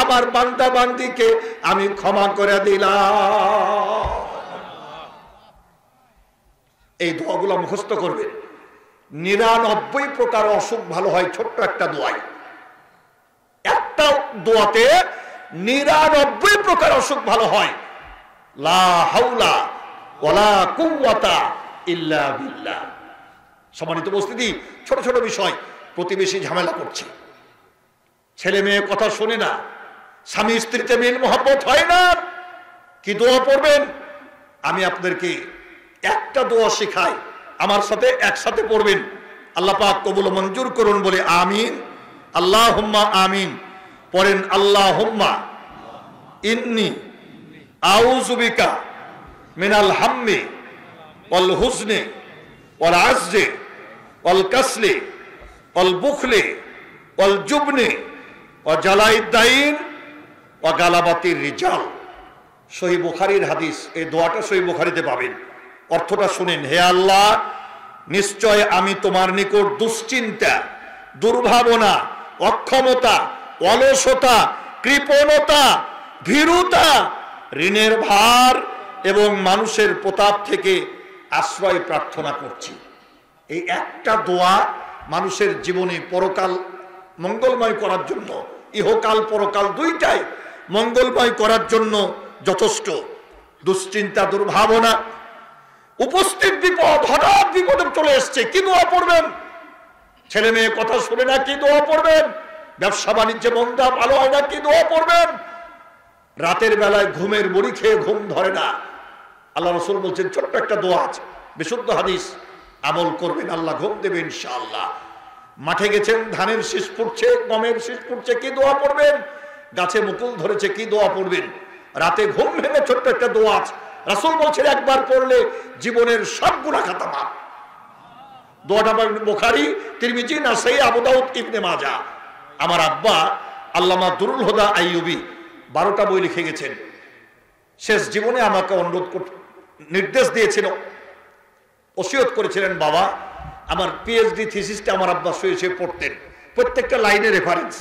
আমার বান্দা বান্দীকে আমি ক্ষমা করে দিলাম। এই দোয়াগুলো মুখস্থ করবেন। 99 প্রকার অসুখ ভালো হয় ছোট্ট একটা দোয়ায়। একটা দোয়াতে 99 প্রকার অসুখ ভালো হয়। লা হাওলা ওয়ালা কুওয়াতা ইল্লা বিল্লাহ। সম্মানিত উপস্থিতি, ছোট ছোট বিষয়, প্রতিবেশী ঝামেলা করছে, ছেলে মেয়ে কথা শোনে না, স্বামী স্ত্রীতে মিল মোহাব্বত হয় না, কি দোয়া পড়বেন? আমি আপনাদেরকে একটা দোয়া শেখাই, আমার সাথে একসাথে পড়বেন। আল্লাহ পাক কবুল মঞ্জুর করুন বলে আমিন। আল্লাহুম্মা আমিন। পড়েন আল্লাহুম্মা ইন্নী আউযু বিকা মিনাল হাম্মি ওয়াল হুজনি ওয়াল আজজি ওয়াল কাসলি ওয়াল বুখলি ওয়াল জুবনি ওয়া জালাইদ দাইন ওয়া গালাবাতির রিজাল। সহিহ বুখারীর হাদিস। এই দোয়াটা সহিহ বুখারীতে পাবেন। অর্থটা শুনেন। হে আল্লাহ, নিশ্চয় আমি তোমার নিকট দুশ্চিন্তা, দুর্ভাবনা, অক্ষমতা, অলসতা, কৃপণতা, ভীরুতা, ঋণের ভার, এবং মানুষের প্রতাপ থেকে আশ্রয় প্রার্থনা করছি। এই একটা দোয়া মানুষের জীবনে পরকাল মঙ্গলময় করার জন্য, ইহকাল পরকাল দুইটাই মঙ্গলময় করার জন্য যথেষ্ট। দুশ্চিন্তা, দুর্ভাবনা, উপস্থিত বিপদ, হঠাৎ বিপদে চলে এসছে, কি দোয়া পড়বেন? ছেলে মেয়ে কথা শুনে না, কি দোয়া পড়বেন? ব্যবসা বাণিজ্যে মন্দা ভালো হয় না, কি দোয়া পড়বেন? রাতের বেলায় ঘুমের বড়ি খেয়ে ঘুম ধরে না, আল্লাহ রাসূল বলছেন ছোট্ট একটা দোয়া আছে, বিশুদ্ধ হাদিস, আমল করবেন, আল্লাহ ঘুম দেবে ইনশাআল্লাহ। মাঠে গেছেন, ধানের শীষ ফুটছে, গমের শীষ ফুটছে, কি দোয়া পড়বেন? গাছে মুকুল ধরেছে, কি দোয়া পড়বেন? রাতে ঘুম ভেঙে ছোট্ট একটা দোয়া আছে, রাসূল বলছেন একবার পড়লে জীবনের সব গুনাহ খাতা মাফ। দোয়াটা বুখারী, তিরমিজি, নাসাই, আবু দাউদ, ইবনে মাজাহ। আমার আব্বা আল্লামা দুরুল হুদা আইয়ুবী 12টা বই লিখে গেছেন। শেষ জীবনে আমাকে নির্দেশ দিয়েছিল, ওসিয়ত করেছিলেন, বাবা আমার পিএইচডি থিসিসটা আমার আব্বা শুয়ে শুয়ে পড়তেন, প্রত্যেকটা লাইনে রেফারেন্স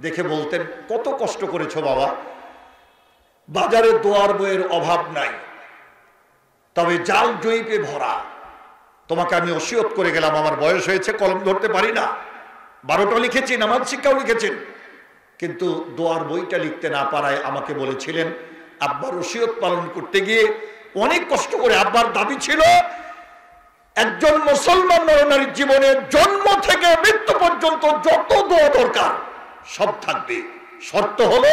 দেখে বলতেন, কত কষ্ট করেছো বাবা, বাজারে দোয়ার বইয়ের অভাব নাই, তবে জাল জয়ীপে ভরা। তোমাকে আমি ওসিয়ত করে গেলাম, আমার বয়স হয়েছে, কলম ধরতে পারি না, 12টা লিখেছি, নামাজ শিক্ষাও লিখেছেন, কিন্তু দোয়ার বইটা লিখতে না পারায় আমাকে বলেছিলেন, আব্বার ওসিয়ত পালন করতে গিয়ে অনেক কষ্ট করে। আব্বার দাবি ছিল একজন মুসলমান নরনারীর জীবনে জন্ম থেকে মৃত্যু পর্যন্ত যত দোয়া দরকার সব থাকবে, শর্ত হলো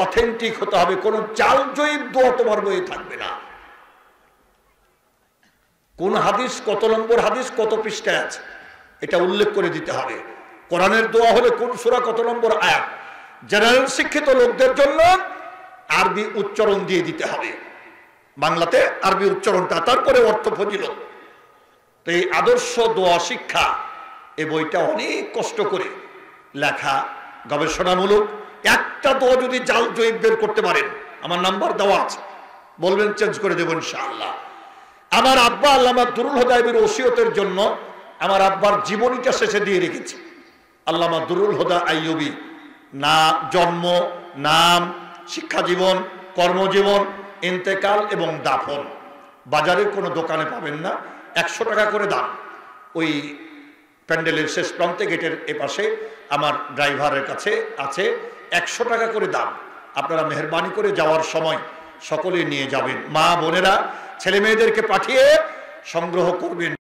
অথেন্টিক হতে হবে, কোন জাল জয়ীব দোয়া তোমার বইয়ে থাকবে না। কোন হাদিস, কত নম্বর হাদিস, কত পৃষ্ঠায় আছে এটা উল্লেখ করে দিতে হবে। কোরআনের দোয়া হলে কোন সূরা, কত নম্বর আয়াত, জেনারেল শিক্ষিত লোকদের জন্য আরবি উচ্চারণ দিয়ে দিতে হবে, বাংলাতে আরবি উচ্চারণটা, তারপরে অর্থ ফজিলত। তো এই আদর্শ দোয়া শিক্ষা, এই বইটা অনেক কষ্ট করে লেখা, গবেষণামূলক। একটা দোয়া যদি জাল জয়ীব বের করতে পারেন, আমার নাম্বার দেওয়া আছে, বলবেন চেঞ্জ করে দেব ইনশাআল্লাহ। আমার আব্বা আল্লামা দুরুল হুদা আইয়ুবীর ওসিয়তের জন্য আমার আব্বার জীবনীটা শেষে দিয়ে রেখেছি। আল্লামা দুরুল হুদা আইয়ুবী, না জন্ম, নাম, শিক্ষা জীবন, কর্মজীবন, ইন্তেকাল এবং দাফন। বাজারে কোনো দোকানে পাবেন না, 100 টাকা করে দাম। ওই প্যান্ডেলের শেষ প্রান্তে গেটের এপাশে আমার ড্রাইভারের কাছে আছে, 100 টাকা করে দাম। আপনারা মেহরবানি করে যাওয়ার সময় সকলে নিয়ে যাবেন, মা বোনেরা ছেলে মেয়েদেরকে পাঠিয়ে সংগ্রহ করবেন।